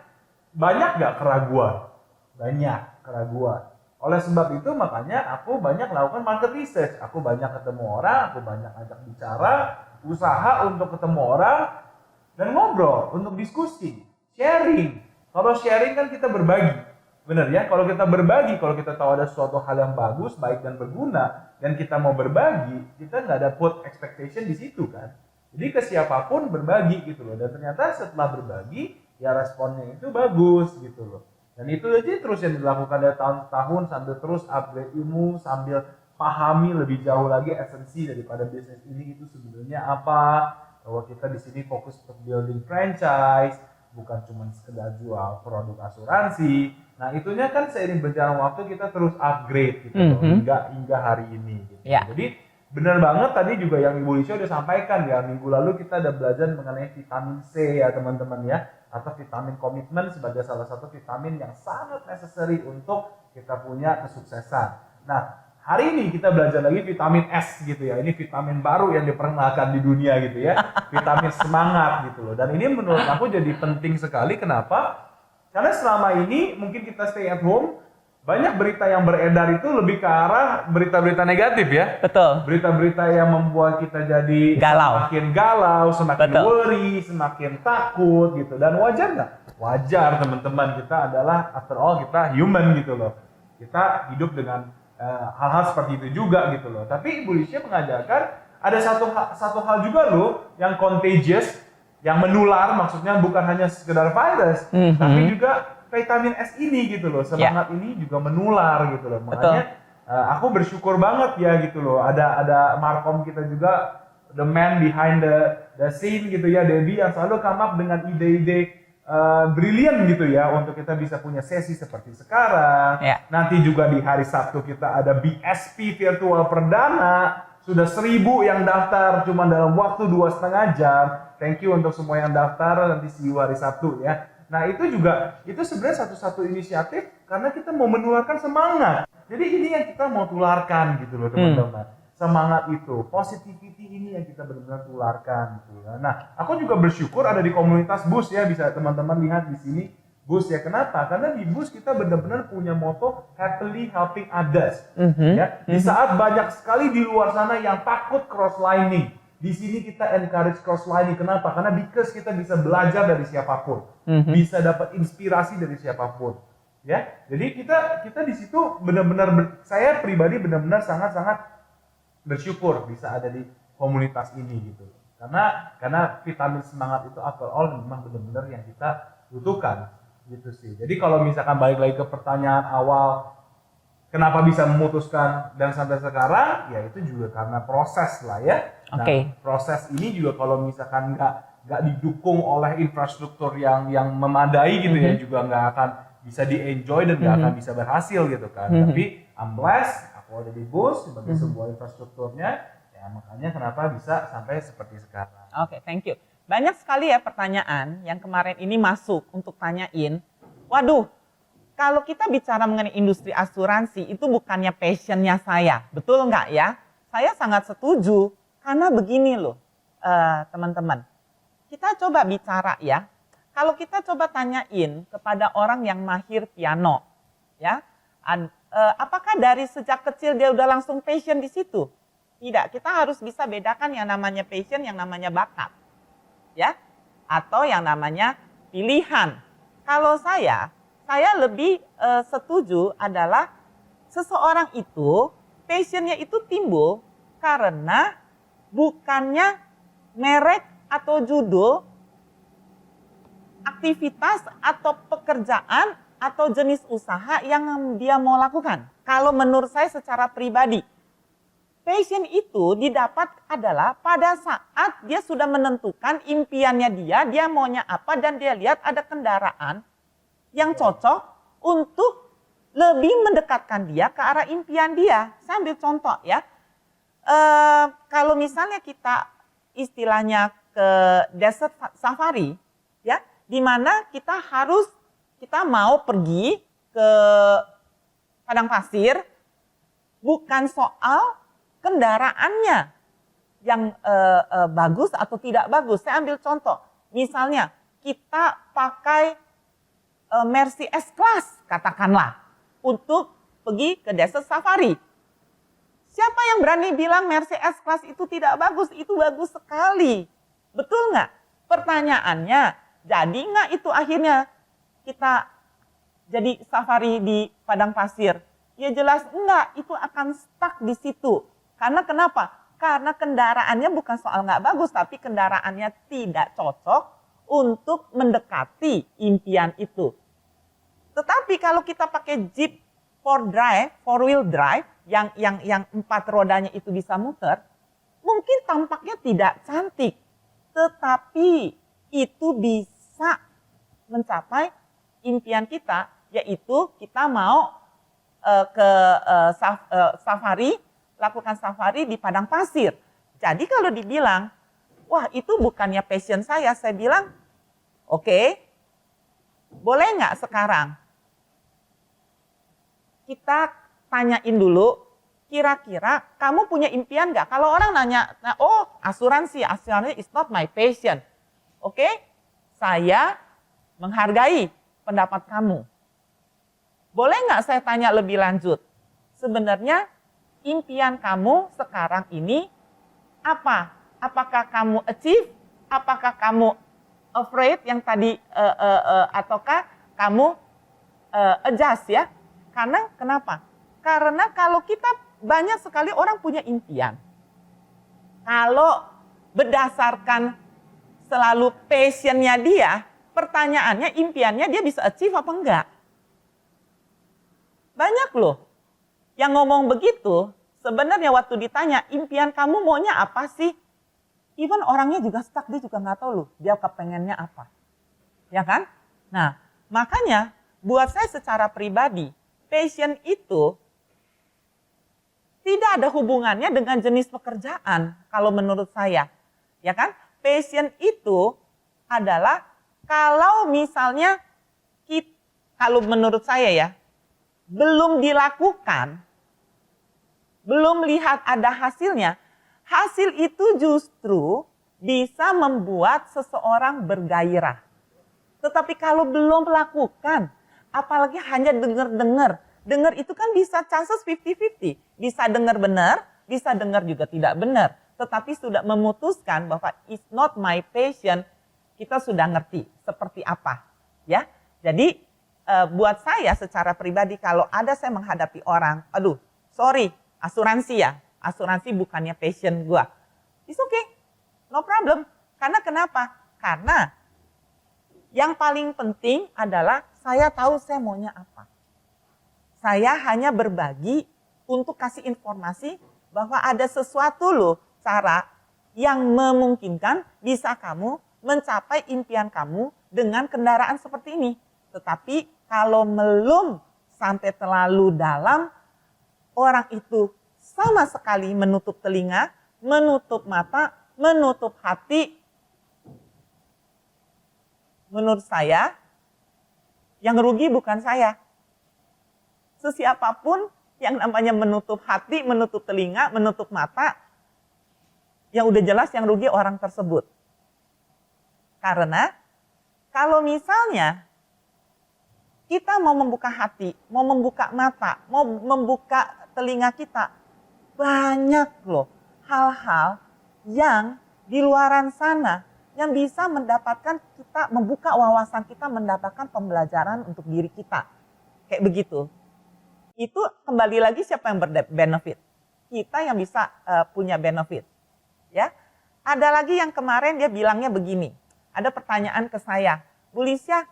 banyak nggak keraguan? Banyak keraguan. Oleh sebab itu makanya aku banyak lakukan market research, aku banyak ketemu orang, aku banyak ajak bicara, usaha untuk ketemu orang, dan ngobrol, untuk diskusi, sharing. Kalau sharing kan kita berbagi, benar ya? Kalau kita berbagi, kalau kita tahu ada suatu hal yang bagus, baik dan berguna, dan kita mau berbagi, kita nggak ada put expectation di situ kan? Jadi ke siapapun berbagi gitu loh. Dan ternyata setelah berbagi, ya responnya itu bagus gitu loh. Dan itu aja terus yang dilakukan dari tahun-tahun sambil terus upgrade ilmu, sambil pahami lebih jauh lagi esensi daripada bisnis ini itu sebenarnya apa. Bahwa kita di sini fokus untuk building franchise, bukan cuma sekedar jual produk asuransi. Nah itunya kan seiring berjalan waktu kita terus upgrade gitu loh, hingga hari ini gitu. Yeah. Jadi benar banget tadi juga yang Ibu Lisha udah sampaikan ya, minggu lalu kita ada belajar mengenai vitamin C ya teman-teman ya, atau vitamin komitmen sebagai salah satu vitamin yang sangat necessary untuk kita punya kesuksesan. Nah hari ini kita belajar lagi vitamin S gitu ya, ini vitamin baru yang diperkenalkan di dunia gitu ya, vitamin semangat gitu loh. Dan ini menurut aku jadi penting sekali, kenapa? Karena selama ini mungkin kita stay at home, banyak berita yang beredar itu lebih ke arah berita-berita negatif ya. Betul. Berita-berita yang membuat kita jadi semakin galau, semakin worry, semakin takut gitu. Dan wajar nggak? Wajar teman-teman, kita adalah after all kita human gitu loh. Kita hidup dengan hal-hal seperti itu juga gitu loh. Tapi Ibu Lisha mengajarkan ada satu hal juga loh yang contagious, yang menular, maksudnya bukan hanya sekedar virus, tapi juga vitamin S ini gitu loh, semangat ini juga menular gitu loh. Makanya aku bersyukur banget ya gitu loh. Ada markom kita juga, the man behind the scene gitu ya, Debbie, yang selalu come up dengan ide-ide brilian gitu ya untuk kita bisa punya sesi seperti sekarang. Nanti juga di hari Sabtu kita ada BSP virtual perdana, sudah 1.000 yang daftar cuma dalam waktu 2,5 jam. Thank you untuk semua yang daftar, nanti see you hari Sabtu ya. Nah itu sebenarnya satu inisiatif karena kita mau menularkan semangat. Jadi ini yang kita mau tularkan gitu loh teman-teman. Semangat itu, positivity ini yang kita benar-benar tularkan gitu ya. Nah, aku juga bersyukur ada di komunitas BUS ya, bisa teman-teman lihat di sini BUS ya. Kenapa? Karena di BUS kita benar-benar punya moto happily helping others. Ya. Di saat banyak sekali di luar sana yang takut cross-lining, di sini kita encourage cross-lining. Kenapa? Karena because kita bisa belajar dari siapapun, bisa dapat inspirasi dari siapapun. Ya, jadi kita di situ benar-benar saya pribadi benar-benar sangat-sangat bersyukur bisa ada di komunitas ini gitu. Karena vitamin semangat itu after all memang benar-benar yang kita butuhkan gitu sih. Jadi kalau misalkan balik lagi ke pertanyaan awal, kenapa bisa memutuskan dan sampai sekarang, ya itu juga karena proses lah ya. Nah, Oke. proses ini juga kalau misalkan nggak didukung oleh infrastruktur yang memadai gitu ya, juga nggak akan bisa di-enjoy dan nggak akan bisa berhasil gitu kan. Tapi I'm blessed, aku ada di BUS sebagai sebuah infrastrukturnya, ya makanya kenapa bisa sampai seperti sekarang. Oke, thank you. Banyak sekali ya pertanyaan yang kemarin ini masuk untuk tanyain, waduh, kalau kita bicara mengenai industri asuransi, itu bukannya passionnya saya. Betul nggak ya? Saya sangat setuju, karena begini loh, teman-teman. Kita coba bicara ya, kalau kita coba tanyain kepada orang yang mahir piano, ya, apakah dari sejak kecil dia udah langsung passion di situ? Tidak, kita harus bisa bedakan yang namanya passion, yang namanya bakat. Ya, atau yang namanya pilihan. Kalau saya lebih setuju adalah seseorang itu passionnya itu timbul karena bukannya merek atau judul, aktivitas atau pekerjaan atau jenis usaha yang dia mau lakukan. Kalau menurut saya secara pribadi, passion itu didapat adalah pada saat dia sudah menentukan impiannya dia maunya apa, dan dia lihat ada kendaraan yang cocok untuk lebih mendekatkan dia ke arah impian dia. Saya ambil contoh ya, kalau misalnya kita istilahnya ke desert safari, ya, di mana kita mau pergi ke padang pasir, bukan soal kendaraannya yang bagus atau tidak bagus. Saya ambil contoh, misalnya kita pakai Mercy S-Class katakanlah untuk pergi ke desert safari. Siapa yang berani bilang Mercy S-Class itu tidak bagus? Itu bagus sekali. Betul nggak? Pertanyaannya, jadi nggak itu akhirnya kita jadi safari di padang pasir? Ya jelas enggak, itu akan stuck di situ. Karena kenapa? Karena kendaraannya bukan soal nggak bagus, tapi kendaraannya tidak cocok untuk mendekati impian itu. Tetapi kalau kita pakai Jeep four wheel drive, yang 4 rodanya itu bisa muter, mungkin tampaknya tidak cantik, tetapi itu bisa mencapai impian kita, yaitu kita mau safari, lakukan safari di padang pasir. Jadi kalau dibilang, wah itu bukannya passion saya bilang, oke, boleh nggak sekarang kita tanyain dulu, kira-kira kamu punya impian nggak? Kalau orang nanya, oh asuransi is not my passion. Oke, saya menghargai pendapat kamu. Boleh nggak saya tanya lebih lanjut? Sebenarnya impian kamu sekarang ini apa? Apakah kamu achieve? Apakah kamu afraid yang tadi ataukah kamu adjust ya? Karena kenapa? Karena kalau kita banyak sekali orang punya impian. Kalau berdasarkan selalu passionnya dia, pertanyaannya impiannya dia bisa achieve apa enggak? Banyak loh yang ngomong begitu, sebenarnya waktu ditanya impian kamu maunya apa sih? Even orangnya juga stuck, dia juga nggak tahu loh dia kepengennya apa. Ya kan? Nah, makanya buat saya secara pribadi, passion itu tidak ada hubungannya dengan jenis pekerjaan kalau menurut saya. Ya kan? Passion itu adalah kalau misalnya kalau menurut saya ya, belum dilakukan, belum lihat ada hasilnya, hasil itu justru bisa membuat seseorang bergairah. Tetapi kalau belum melakukan, apalagi hanya dengar-dengar, dengar itu kan bisa chances 50-50. Bisa dengar benar, bisa dengar juga tidak benar. Tetapi sudah memutuskan bahwa it's not my passion, kita sudah ngerti seperti apa. Ya, jadi buat saya secara pribadi kalau ada saya menghadapi orang, aduh sorry asuransi ya, asuransi bukannya passion gua. It's okay, no problem. Karena kenapa? Karena yang paling penting adalah saya tahu saya maunya apa. Saya hanya berbagi untuk kasih informasi bahwa ada sesuatu loh cara yang memungkinkan bisa kamu mencapai impian kamu dengan kendaraan seperti ini. Tetapi kalau belum sampai terlalu dalam, orang itu sama sekali menutup telinga, menutup mata, menutup hati. Menurut saya, yang rugi bukan saya. Sesiapapun yang namanya menutup hati, menutup telinga, menutup mata, yang udah jelas yang rugi orang tersebut. Karena kalau misalnya kita mau membuka hati, mau membuka mata, mau membuka telinga kita, banyak loh hal-hal yang di luaran sana yang bisa mendapatkan kita, membuka wawasan kita, mendapatkan pembelajaran untuk diri kita. Kayak begitu. Itu kembali lagi siapa yang berbenefit? Kita yang bisa punya benefit. Ya. Ada lagi yang kemarin dia bilangnya begini. Ada pertanyaan ke saya, Bu Lisya,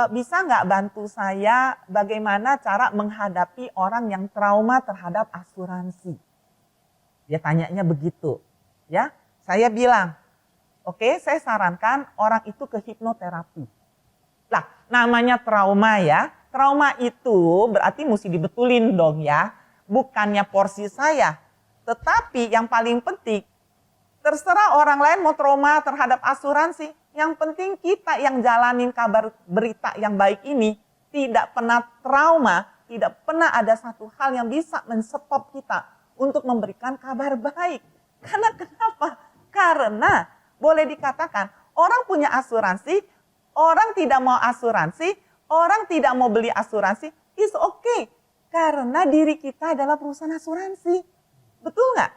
bisa nggak bantu saya bagaimana cara menghadapi orang yang trauma terhadap asuransi? Dia tanyanya begitu. Ya, saya bilang, oke, saya sarankan orang itu ke hipnoterapi. Lah, namanya trauma ya. Trauma itu berarti mesti dibetulin dong ya. Bukannya porsi saya. Tetapi yang paling penting, terserah orang lain mau trauma terhadap asuransi. Yang penting kita yang jalanin kabar berita yang baik ini tidak pernah trauma, tidak pernah ada satu hal yang bisa men-stop kita untuk memberikan kabar baik. Karena kenapa? Karena boleh dikatakan orang punya asuransi, orang tidak mau asuransi, orang tidak mau beli asuransi, is okay. Karena diri kita adalah perusahaan asuransi. Betul nggak?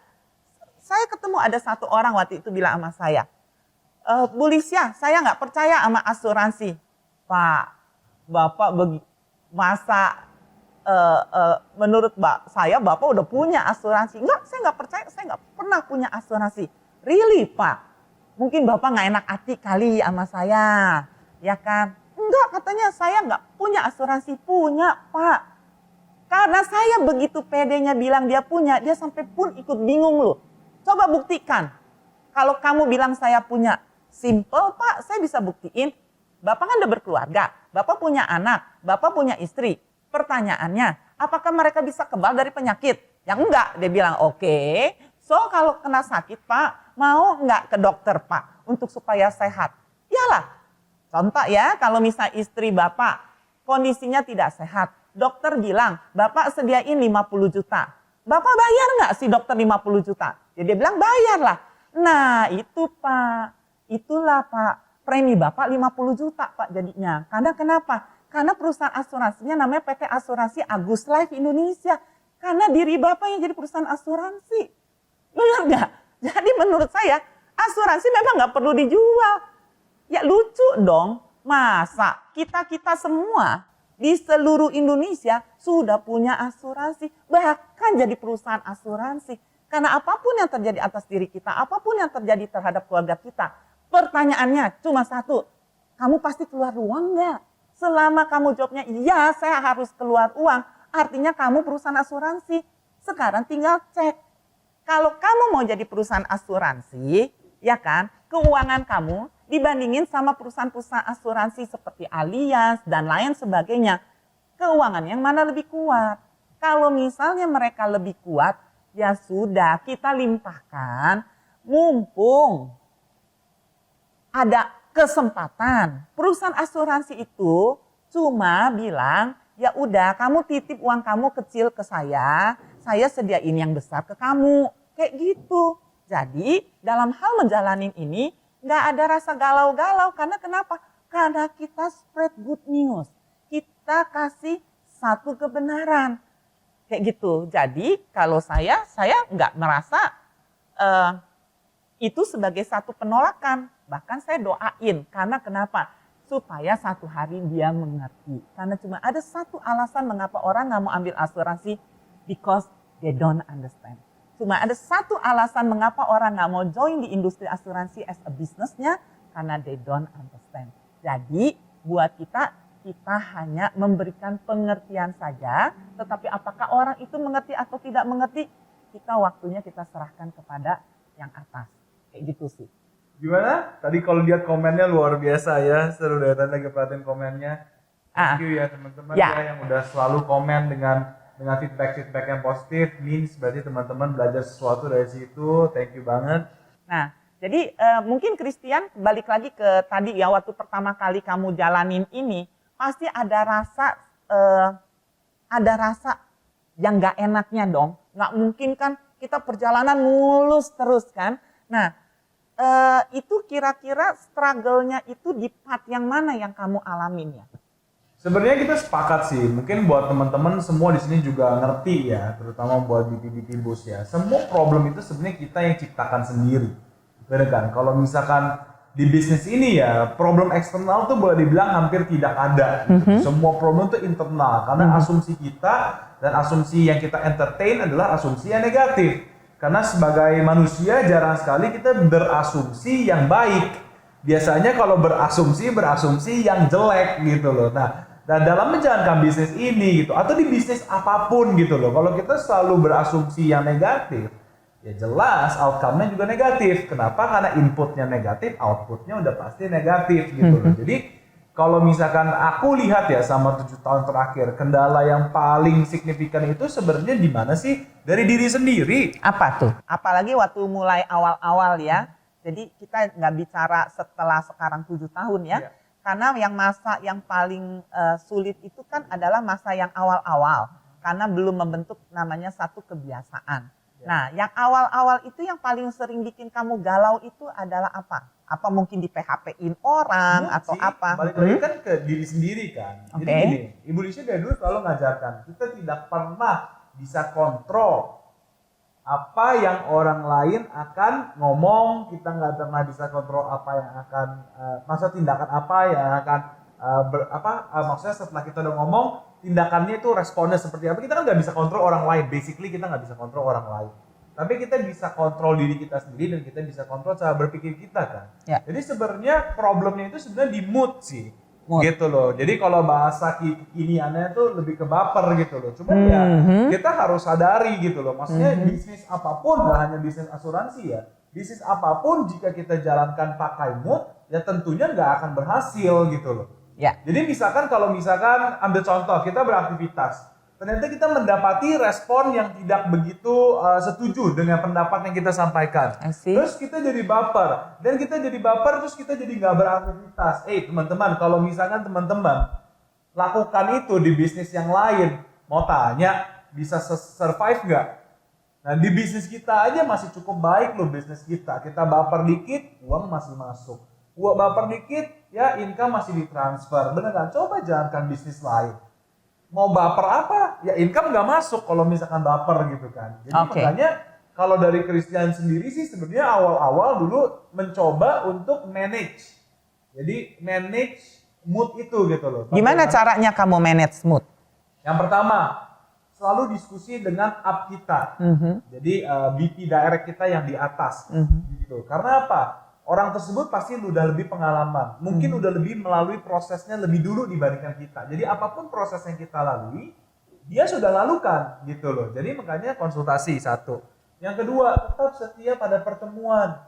Saya ketemu ada satu orang waktu itu bilang sama saya, Bu Lisya, saya nggak percaya sama asuransi. Pak, Bapak masa menurut saya Bapak udah punya asuransi? Enggak, saya nggak percaya, saya nggak pernah punya asuransi. Really Pak? Mungkin Bapak nggak enak hati kali sama saya, ya kan? Enggak, katanya saya nggak punya asuransi. Punya Pak. Karena saya begitu pedenya bilang dia punya, dia sampai pun ikut bingung loh. Coba buktikan. Kalau kamu bilang saya punya, simple Pak, saya bisa buktiin. Bapak kan udah berkeluarga, Bapak punya anak, Bapak punya istri. Pertanyaannya, apakah mereka bisa kebal dari penyakit? Yang enggak, dia bilang oke. So kalau kena sakit Pak, mau enggak ke dokter Pak untuk supaya sehat? Iyalah. Contoh ya, kalau misal istri Bapak kondisinya tidak sehat, dokter bilang, Bapak sediain 50 juta. Bapak bayar nggak sih dokter 50 juta? Ya dia bilang bayarlah. Nah itu Pak, itulah Pak, premi Bapak 50 juta Pak jadinya. Karena kenapa? Karena perusahaan asuransinya namanya PT Asuransi Agus Life Indonesia. Karena diri Bapak yang jadi perusahaan asuransi. Benar nggak? Jadi menurut saya asuransi memang nggak perlu dijual. Ya lucu dong, masa kita semua di seluruh Indonesia sudah punya asuransi, bahkan jadi perusahaan asuransi. Karena apapun yang terjadi atas diri kita, apapun yang terjadi terhadap keluarga kita, pertanyaannya cuma satu, kamu pasti keluar uang nggak? Selama kamu jawabnya, iya saya harus keluar uang, artinya kamu perusahaan asuransi. Sekarang tinggal cek, kalau kamu mau jadi perusahaan asuransi, ya kan, keuangan kamu dibandingin sama perusahaan-perusahaan asuransi seperti Allianz dan lain sebagainya, keuangan yang mana lebih kuat? Kalau misalnya mereka lebih kuat, ya sudah kita limpahkan, mumpung ada kesempatan. Perusahaan asuransi itu cuma bilang, ya udah kamu titip uang kamu kecil ke saya sediain yang besar ke kamu, kayak gitu. Jadi dalam hal menjalanin ini, nggak ada rasa galau-galau. Karena kenapa? Karena kita spread good news. Kita kasih satu kebenaran. Kayak gitu. Jadi kalau saya nggak merasa itu sebagai satu penolakan. Bahkan saya doain. Karena kenapa? Supaya satu hari dia mengerti. Karena cuma ada satu alasan mengapa orang nggak mau ambil asuransi. Because they don't understand. Cuma ada satu alasan mengapa orang nggak mau join di industri asuransi as a business-nya, karena they don't understand. Jadi buat kita hanya memberikan pengertian saja, tetapi apakah orang itu mengerti atau tidak mengerti, waktunya kita serahkan kepada yang atas. Kayak gitu sih. Gimana? Tadi kalau lihat komennya luar biasa ya, seru dari tadi lagi perhatiin komennya. Thank you ya teman-teman Ya. ya yang udah selalu komen dengan feedback yang positif, means berarti teman-teman belajar sesuatu dari situ. Thank you banget. Nah, jadi mungkin Christian balik lagi ke tadi ya, waktu pertama kali kamu jalanin ini, pasti ada rasa yang nggak enaknya dong. Nggak mungkin kan kita perjalanan mulus terus kan. Nah, itu kira-kira struggle-nya itu di part yang mana yang kamu alamin ya? Sebenarnya kita sepakat sih, mungkin buat teman-teman semua di sini juga ngerti ya, terutama buat BP Bus ya. Semua problem itu sebenarnya kita yang ciptakan sendiri. Bener kan? Kalau misalkan di bisnis ini ya, problem eksternal tuh boleh dibilang hampir tidak ada. Gitu. Semua problem itu internal, karena asumsi kita dan asumsi yang kita entertain adalah asumsi yang negatif. Karena sebagai manusia jarang sekali kita berasumsi yang baik. Biasanya kalau berasumsi yang jelek gitu loh. Nah, dan dalam menjalankan bisnis ini gitu, atau di bisnis apapun gitu loh, kalau kita selalu berasumsi yang negatif, ya jelas outcome-nya juga negatif. Kenapa? Karena inputnya negatif, outputnya udah pasti negatif gitu loh. Jadi kalau misalkan aku lihat ya sama 7 tahun terakhir, kendala yang paling signifikan itu sebenarnya di mana sih? Dari diri sendiri. Apa tuh? Apalagi waktu mulai awal-awal ya. Jadi kita nggak bicara setelah sekarang 7 tahun ya. Karena yang masa yang paling sulit itu kan adalah masa yang awal-awal. Karena belum membentuk namanya satu kebiasaan. Nah, yang awal-awal itu yang paling sering bikin kamu galau itu adalah apa? Apa mungkin di PHP-in orang atau apa? Balik lagi kan ke diri sendiri kan. Jadi gini, Ibu Lisha dari dulu selalu ngajarkan, kita tidak pernah bisa kontrol apa yang orang lain akan ngomong, kita nggak pernah bisa kontrol apa yang akan, maksudnya tindakan apa yang akan, maksudnya setelah kita udah ngomong, tindakannya itu responnya seperti apa, kita kan nggak bisa kontrol orang lain, basically kita nggak bisa kontrol orang lain. Tapi kita bisa kontrol diri kita sendiri dan kita bisa kontrol cara berpikir kita kan. Ya. Jadi sebenarnya problemnya itu sebenarnya di mood sih. Mood. Gitu loh. Jadi kalau bahasa kekiniannya tuh lebih ke baper gitu loh. Cuma ya kita harus sadari gitu loh. Maksudnya bisnis apapun, nggak hanya bisnis asuransi ya. Bisnis apapun jika kita jalankan pakai mood, ya tentunya nggak akan berhasil gitu loh. Ya. Jadi misalkan kalau ambil contoh, kita beraktivitas. Ternyata kita mendapati respon yang tidak begitu setuju dengan pendapat yang kita sampaikan. Terus kita jadi baper. Dan kita jadi baper terus kita jadi nggak beraktivitas. Teman-teman, kalau misalkan teman-teman lakukan itu di bisnis yang lain, mau tanya, bisa survive nggak? Nah di bisnis kita aja masih cukup baik loh bisnis kita. Kita baper dikit, uang masih masuk. Uang baper dikit, ya income masih ditransfer. Bener kan? Coba jalankan bisnis lain. Mau baper apa? Ya income nggak masuk kalau misalkan baper gitu kan. Jadi makanya kalau dari Christian sendiri sih sebenarnya awal-awal dulu mencoba untuk manage. Jadi manage mood itu gitu loh. Gimana caranya kamu manage mood? Yang pertama, selalu diskusi dengan up kita. Jadi BP direct kita yang di atas. Gitu. Karena apa? Orang tersebut pasti udah lebih pengalaman, mungkin udah lebih melalui prosesnya lebih dulu dibandingkan kita. Jadi apapun proses yang kita lalui, dia sudah lalukan gitu loh. Jadi makanya konsultasi satu. Yang kedua, tetap setia pada pertemuan.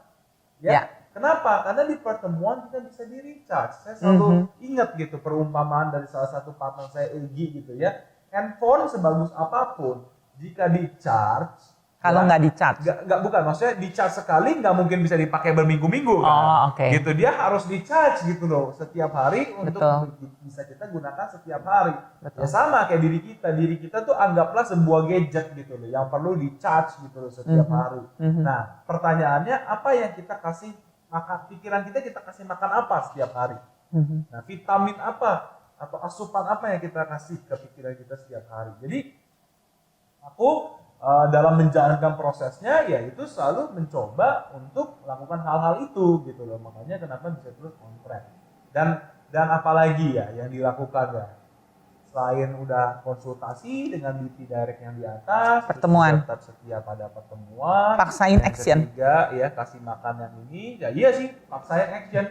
Ya. Kenapa? Karena di pertemuan kita bisa di recharge. Saya selalu ingat gitu perumpamaan dari salah satu partner saya, Egy gitu ya. Handphone sebagus apapun, jika di charge, kalau nggak di-charge? Bukan, maksudnya di-charge sekali nggak mungkin bisa dipakai berminggu-minggu kan. Gitu, dia harus di-charge gitu loh setiap hari untuk bisa kita gunakan setiap hari. Ya sama kayak diri kita tuh anggaplah sebuah gadget gitu loh yang perlu di-charge gitu loh setiap hari. Nah pertanyaannya apa yang kita kasih makan, pikiran kita kasih makan apa setiap hari? Nah vitamin apa atau asupan apa yang kita kasih ke pikiran kita setiap hari? Jadi aku dalam menjalankan prosesnya ya itu selalu mencoba untuk melakukan hal-hal itu gitu loh, makanya kenapa bisa terus on track. Dan apalagi ya yang dilakukan ya selain udah konsultasi dengan BP direct yang di atas, pertemuan, tetap setia pada pertemuan, paksain action. Ketiga ya kasih makan yang ini, ya iya sih paksain action.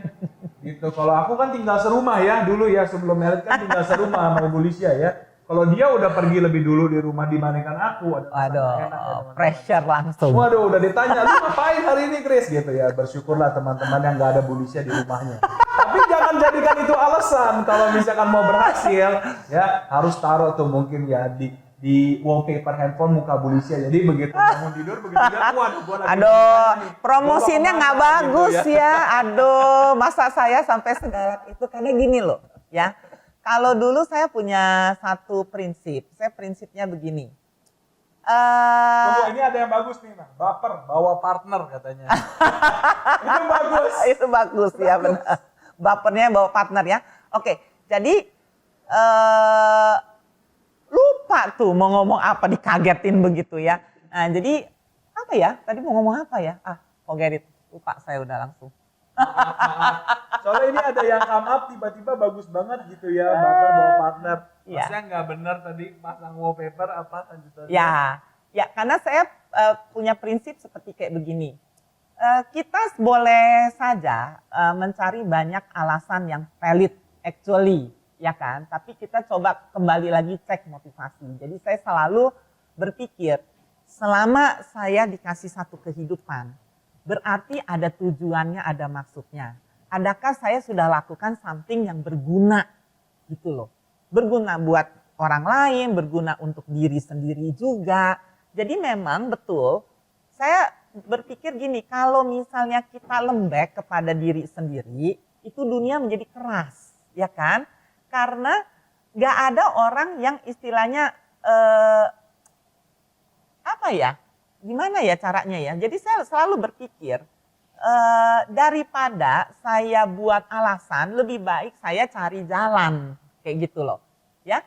Gitu. Kalau aku kan tinggal serumah ya dulu ya sebelum married kan tinggal serumah sama Ibu Lisha ya. Kalau dia udah pergi lebih dulu di rumah dibandingkan aku, ada enak ya, teman-teman. Pressure langsung. Waduh, udah ditanya, lu ngapain hari ini Chris? Gitu ya, bersyukurlah teman-teman yang gak ada Bu Lisha di rumahnya. Tapi jangan jadikan itu alasan kalau misalkan mau berhasil, ya harus taruh tuh mungkin ya di wallpaper handphone muka Bu Lisha. Jadi begitu bangun tidur, begitu dia, waduh, gua lagi Aduh, nih. promosinya Gua nggak kemana bagus gitu ya. Aduh, masa saya sampai segalak itu karena gini loh, ya. Kalau dulu saya punya satu prinsip, saya prinsipnya begini. Tunggu, ini ada yang bagus nih, nah. Baper, bawa partner katanya. Itu bagus. Itu bagus ya benar. Bapernya bawa partner ya. Oke, jadi lupa tuh mau ngomong apa, dikagetin begitu ya. Nah, jadi apa ya? Tadi mau ngomong apa ya? Forget it. Lupa saya udah langsung. Soalnya ini ada yang come up tiba-tiba bagus banget gitu ya, baper bawa partner. Iya. Maksudnya nggak benar tadi pasang wallpaper apa lanjutannya? Ya karena saya punya prinsip seperti kayak begini. Kita boleh saja mencari banyak alasan yang valid actually, ya kan? Tapi kita coba kembali lagi cek motivasi. Jadi saya selalu berpikir, selama saya dikasih satu kehidupan, berarti ada tujuannya, ada maksudnya. Adakah saya sudah lakukan something yang berguna gitu loh. Berguna buat orang lain, berguna untuk diri sendiri juga. Jadi memang betul, saya berpikir gini, kalau misalnya kita lembek kepada diri sendiri, itu dunia menjadi keras, ya kan? Karena gak ada orang yang istilahnya, apa ya, gimana ya caranya ya. Jadi saya selalu berpikir, daripada saya buat alasan, lebih baik saya cari jalan, kayak gitu loh. Ya,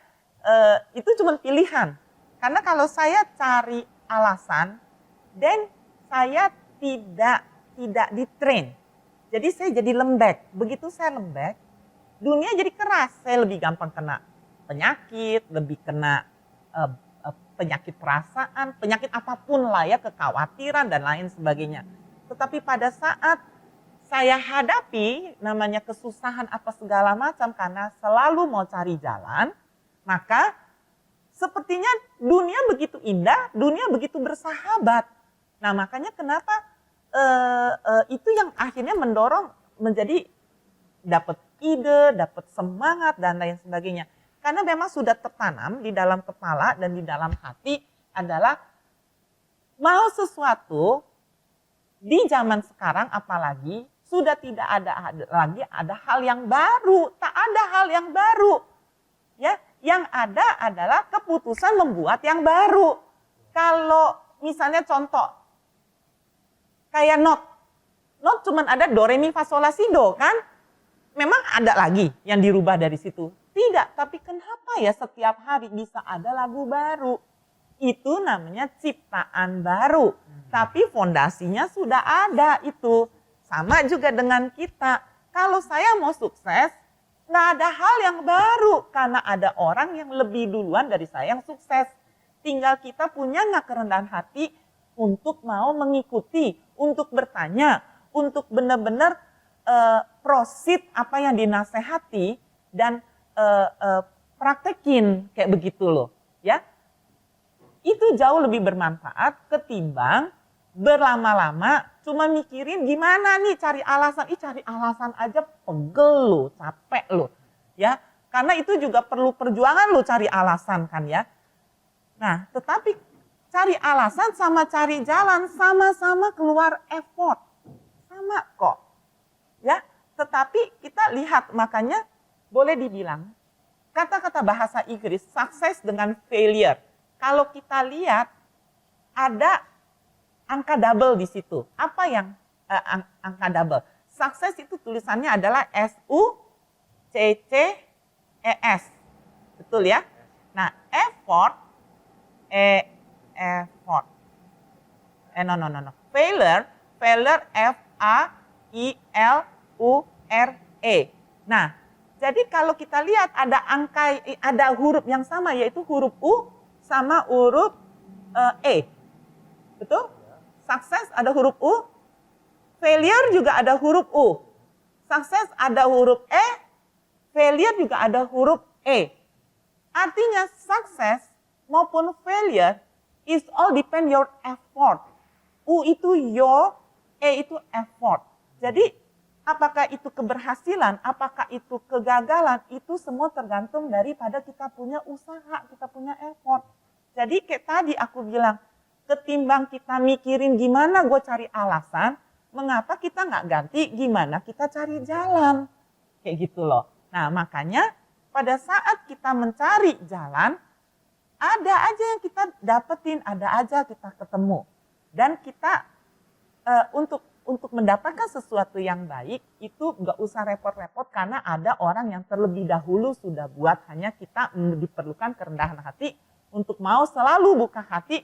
itu cuma pilihan. Karena kalau saya cari alasan, dan saya tidak ditrain. Jadi saya jadi lembek. Begitu saya lembek, dunia jadi keras. Saya lebih gampang kena penyakit, lebih kena penyakit perasaan, penyakit apapun lah ya, kekhawatiran dan lain sebagainya. Tetapi pada saat saya hadapi namanya kesusahan apa segala macam karena selalu mau cari jalan, maka sepertinya dunia begitu indah, dunia begitu bersahabat. Nah makanya kenapa itu yang akhirnya mendorong menjadi dapat ide, dapat semangat dan lain sebagainya. Karena memang sudah tertanam di dalam kepala dan di dalam hati adalah mau sesuatu di zaman sekarang apalagi sudah tidak ada lagi ada hal yang baru, tak ada hal yang baru. Ya, yang ada adalah keputusan membuat yang baru. Kalau misalnya contoh kayak not cuman ada do re mi fa sol la si do kan? Memang ada lagi yang dirubah dari situ. Tidak, tapi kenapa ya setiap hari bisa ada lagu baru? Itu namanya ciptaan baru. Tapi fondasinya sudah ada itu. Sama juga dengan kita. Kalau saya mau sukses, nggak ada hal yang baru. Karena ada orang yang lebih duluan dari saya yang sukses. Tinggal kita punya nggak kerendahan hati untuk mau mengikuti, untuk bertanya, untuk benar-benar proceed apa yang dinasehati dan praktekin kayak begitu loh, ya. Itu jauh lebih bermanfaat ketimbang berlama-lama cuma mikirin gimana nih cari alasan. Cari alasan aja pegel loh, capek loh, ya. Karena itu juga perlu perjuangan loh cari alasan kan ya. Nah, tetapi cari alasan sama cari jalan sama-sama keluar effort. Sama kok. Ya, tetapi kita lihat makanya boleh dibilang kata-kata bahasa Inggris sukses dengan failure. Kalau kita lihat ada angka double di situ. Apa yang angka double? Sukses itu tulisannya adalah SUCCES. Betul ya? Nah, effort effort. No. Failure FAILURE. Nah, jadi kalau kita lihat ada huruf yang sama yaitu huruf U sama huruf E. Betul? Sukses ada huruf U, failure juga ada huruf U. Sukses ada huruf E, failure juga ada huruf E. Artinya sukses maupun failure is all depend your effort. U itu your, E itu effort. Jadi apakah itu keberhasilan, apakah itu kegagalan, itu semua tergantung daripada kita punya usaha, kita punya effort. Jadi kayak tadi aku bilang, ketimbang kita mikirin gimana gue cari alasan, mengapa kita nggak ganti gimana kita cari jalan. Kayak gitu loh. Nah makanya pada saat kita mencari jalan, ada aja yang kita dapetin, ada aja kita ketemu. Dan kita untuk mendapatkan sesuatu yang baik, itu nggak usah repot-repot karena ada orang yang terlebih dahulu sudah buat. Hanya kita diperlukan kerendahan hati untuk mau selalu buka hati,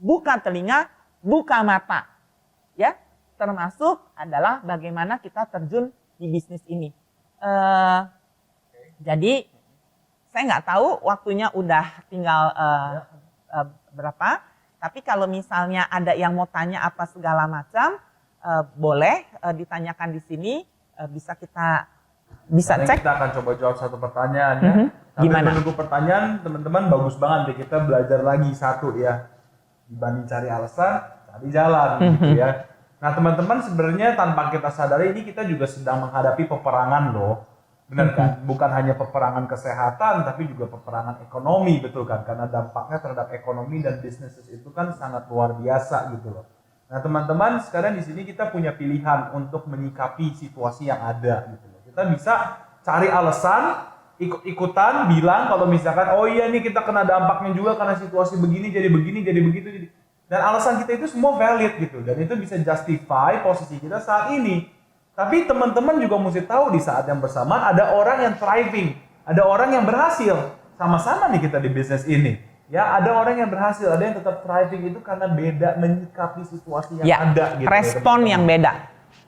buka telinga, buka mata. Ya, termasuk adalah bagaimana kita terjun di bisnis ini. Jadi saya nggak tahu waktunya udah tinggal berapa. Tapi kalau misalnya ada yang mau tanya apa segala macam, boleh ditanyakan di sini. Bisa cek. Kita akan coba jawab satu pertanyaan ya. Tapi Gimana? menunggu pertanyaan, teman-teman bagus banget ya, kita belajar lagi satu ya. Dibanding cari alasan, cari jalan gitu ya. Nah teman-teman, sebenarnya tanpa kita sadari ini kita juga sedang menghadapi peperangan loh. Benar kan? Bukan hanya peperangan kesehatan, tapi juga peperangan ekonomi, betul kan? Karena dampaknya terhadap ekonomi dan bisnis itu kan sangat luar biasa gitu loh. Nah teman-teman, sekarang di sini kita punya pilihan untuk menyikapi situasi yang ada gitu loh. Kita bisa cari alasan, ikut-ikutan, bilang kalau misalkan, oh iya nih kita kena dampaknya juga karena situasi begini, jadi begini, jadi begitu. Dan alasan kita itu semua valid gitu. Dan itu bisa justify posisi kita saat ini. Tapi teman-teman juga mesti tahu di saat yang bersamaan ada orang yang thriving, ada orang yang berhasil. Sama-sama nih kita di bisnis ini. Ya, ada orang yang berhasil, ada yang tetap thriving itu karena beda menyikapi situasi yang ada gitu. Respon yang beda.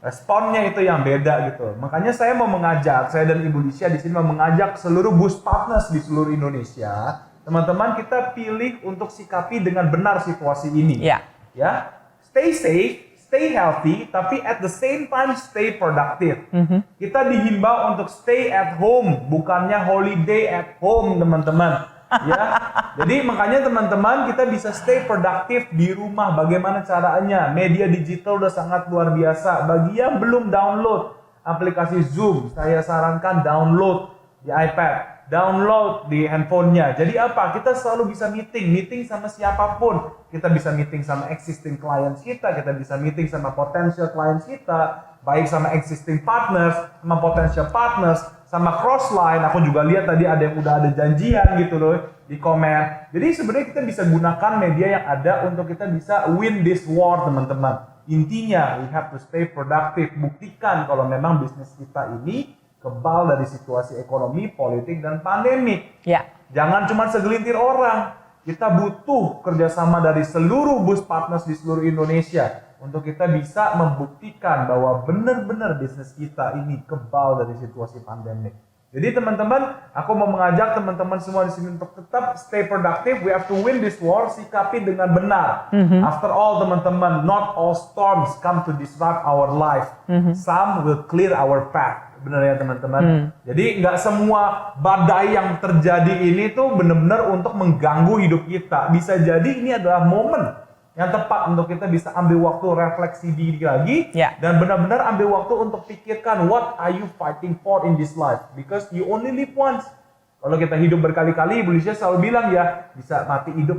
Responnya itu yang beda gitu. Makanya saya mau mengajak, saya dan Ibu Lisha di sini mau mengajak seluruh Boost Partners di seluruh Indonesia. Teman-teman, kita pilih untuk sikapi dengan benar situasi ini. Ya. Ya, stay safe, stay healthy, tapi at the same time stay productive. Kita dihimbau untuk stay at home, bukannya holiday at home, teman-teman. Ya, jadi makanya teman-teman kita bisa stay productive di rumah. Bagaimana caranya? Media digital udah sangat luar biasa. Bagi yang belum download aplikasi Zoom, saya sarankan download di iPad, download di handphonenya. Jadi apa? Kita selalu bisa meeting sama siapapun. Kita bisa meeting sama existing clients kita bisa meeting sama potential clients kita, baik sama existing partners, sama potential partners, sama crossline. Aku juga lihat tadi ada yang udah ada janjian gitu loh di komen. Jadi sebenarnya kita bisa gunakan media yang ada untuk kita bisa win this war, teman-teman. Intinya we have to stay productive. Buktikan kalau memang bisnis kita ini kebal dari situasi ekonomi, politik, dan pandemik. Ya. Jangan cuma segelintir orang. Kita butuh kerjasama dari seluruh Boost Partners di seluruh Indonesia untuk kita bisa membuktikan bahwa benar-benar bisnis kita ini kebal dari situasi pandemik. Jadi teman-teman, aku mau mengajak teman-teman semua di sini untuk tetap stay productive. We have to win this war. Sikapi dengan benar. After all, teman-teman, not all storms come to disrupt our life. Some will clear our path. Benar ya teman-teman. Jadi nggak semua badai yang terjadi ini tuh benar-benar untuk mengganggu hidup kita. Bisa jadi ini adalah momen yang tepat untuk kita bisa ambil waktu refleksi diri lagi dan benar-benar ambil waktu untuk pikirkan what are you fighting for in this life, because you only live once. Kalau kita hidup berkali-kali, Ibu Lisha selalu bilang ya, bisa mati hidup,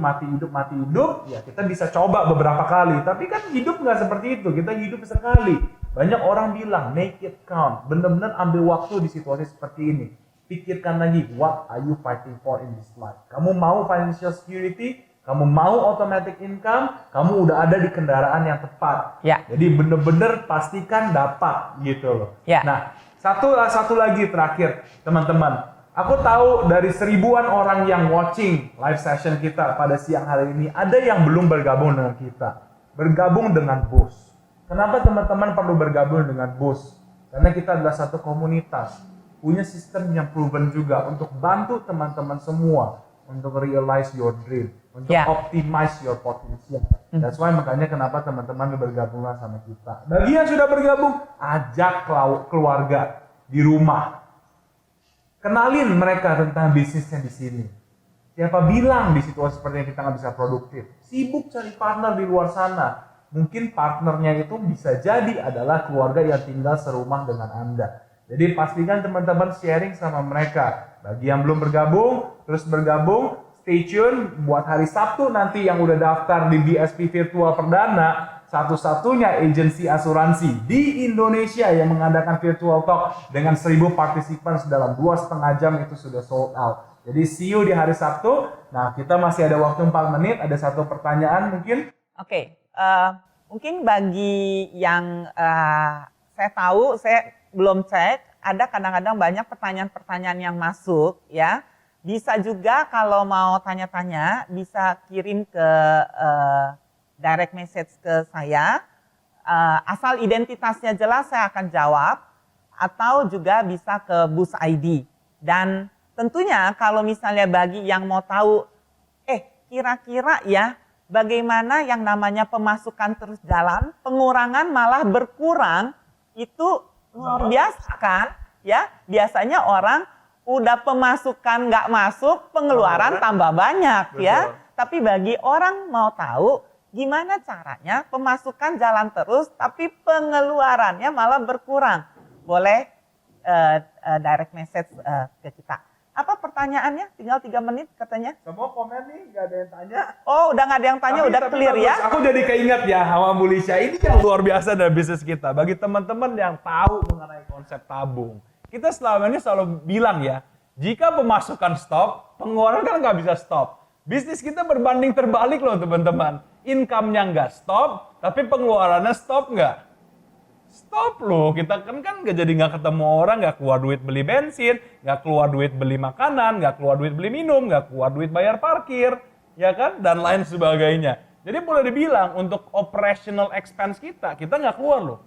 ya kita bisa coba beberapa kali. Tapi kan hidup nggak seperti itu, kita hidup sekali. Banyak orang bilang, make it count. Benar-benar ambil waktu di situasi seperti ini. Pikirkan lagi, what are you fighting for in this life? Kamu mau financial security? Kamu mau automatic income? Kamu udah ada di kendaraan yang tepat. Ya. Jadi benar-benar pastikan dapat gitu loh. Ya. Nah, satu lagi terakhir, teman-teman. Aku tahu dari 1000-an orang yang watching live session kita pada siang hari ini, ada yang belum bergabung dengan kita. Bergabung dengan Boost. Kenapa teman-teman perlu bergabung dengan Boost? Karena kita adalah satu komunitas. Punya sistem yang proven juga untuk bantu teman-teman semua untuk realize your dream. Untuk optimize your potential. That's why makanya kenapa teman-teman bergabung sama kita. Bagi yang sudah bergabung, ajak keluarga di rumah. Kenalin mereka tentang bisnisnya di sini. Siapa bilang di situasi seperti ini kita nggak bisa produktif? Sibuk cari partner di luar sana. Mungkin partnernya itu bisa jadi adalah keluarga yang tinggal serumah dengan Anda. Jadi pastikan teman-teman sharing sama mereka. Bagi yang belum bergabung, terus bergabung, stay tune buat hari Sabtu nanti yang udah daftar di BSP Virtual Perdana, satu-satunya agensi asuransi di Indonesia yang mengadakan virtual talk dengan 1.000 partisipan dalam 2,5 jam itu sudah sold out. Jadi see you di hari Sabtu. Nah, kita masih ada waktu 4 menit, ada satu pertanyaan mungkin. Oke, mungkin bagi yang saya tahu, saya belum cek, ada kadang-kadang banyak pertanyaan-pertanyaan yang masuk ya. Bisa juga kalau mau tanya-tanya, bisa kirim ke direct message ke saya, asal identitasnya jelas saya akan jawab, atau juga bisa ke Bus ID. Dan tentunya kalau misalnya bagi yang mau tahu, kira-kira ya bagaimana yang namanya pemasukan terus jalan, pengurangan malah berkurang, itu luar biasa kan? Ya, biasanya orang udah pemasukan nggak masuk, pengeluaran tambah banyak. Betul. Ya. Tapi bagi orang mau tahu gimana caranya pemasukan jalan terus tapi pengeluarannya malah berkurang, boleh direct message ke kita. Apa pertanyaannya? Tinggal 3 menit katanya. Semua komen nih, nggak ada yang tanya. Oh, udah nggak ada yang tanya, udah clear bagus. Ya. Aku jadi keinget ya sama Bu Lisha. Ini yang luar biasa dari bisnis kita. Bagi teman-teman yang tahu mengenai konsep tabung, kita selama ini selalu bilang ya, jika pemasukan stop, pengeluaran kan nggak bisa stop. Bisnis kita berbanding terbalik loh teman-teman. Income-nya nggak stop, tapi pengeluarannya stop nggak? Stop loh, kita kan nggak jadi nggak ketemu orang, nggak keluar duit beli bensin, nggak keluar duit beli makanan, nggak keluar duit beli minum, nggak keluar duit bayar parkir, ya kan, dan lain sebagainya. Jadi boleh dibilang untuk operational expense kita nggak keluar loh,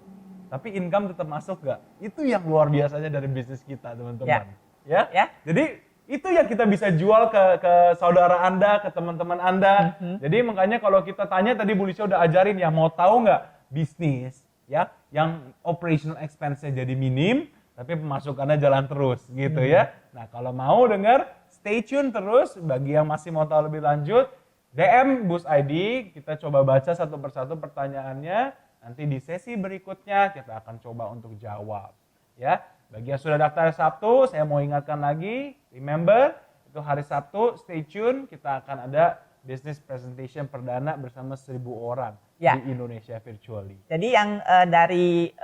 tapi income tetap masuk nggak? Itu yang luar biasanya dari bisnis kita teman-teman. Ya. Jadi itu yang kita bisa jual ke saudara Anda, ke teman-teman Anda. Jadi makanya kalau kita tanya tadi Bu Lisha udah ajarin ya, mau tahu nggak bisnis ya yang operational expense-nya jadi minim tapi pemasukannya jalan terus gitu ya. Nah, kalau mau dengar stay tune terus. Bagi yang masih mau tahu lebih lanjut, DM Bus ID, kita coba baca satu persatu pertanyaannya. Nanti di sesi berikutnya kita akan coba untuk jawab ya. Bagi yang sudah daftar Sabtu, saya mau ingatkan lagi, remember itu hari Sabtu, stay tune, kita akan ada business presentation perdana bersama 1.000 orang di Indonesia virtually. Jadi yang dari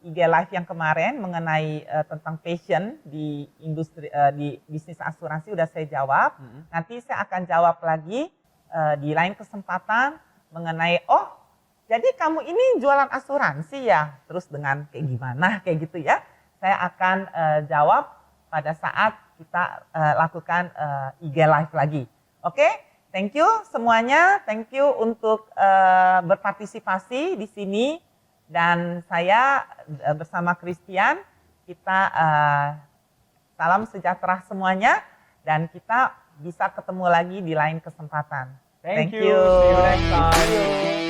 IG Live yang kemarin mengenai tentang passion di industri di bisnis asuransi udah saya jawab. Nanti saya akan jawab lagi di lain kesempatan mengenai jadi kamu ini jualan asuransi ya, terus dengan kayak gimana kayak gitu ya. Saya akan jawab pada saat kita lakukan IG Live lagi. Oke? Thank you semuanya, thank you untuk berpartisipasi di sini, dan saya bersama Christian, kita salam sejahtera semuanya, dan kita bisa ketemu lagi di lain kesempatan. Thank you. See you next time.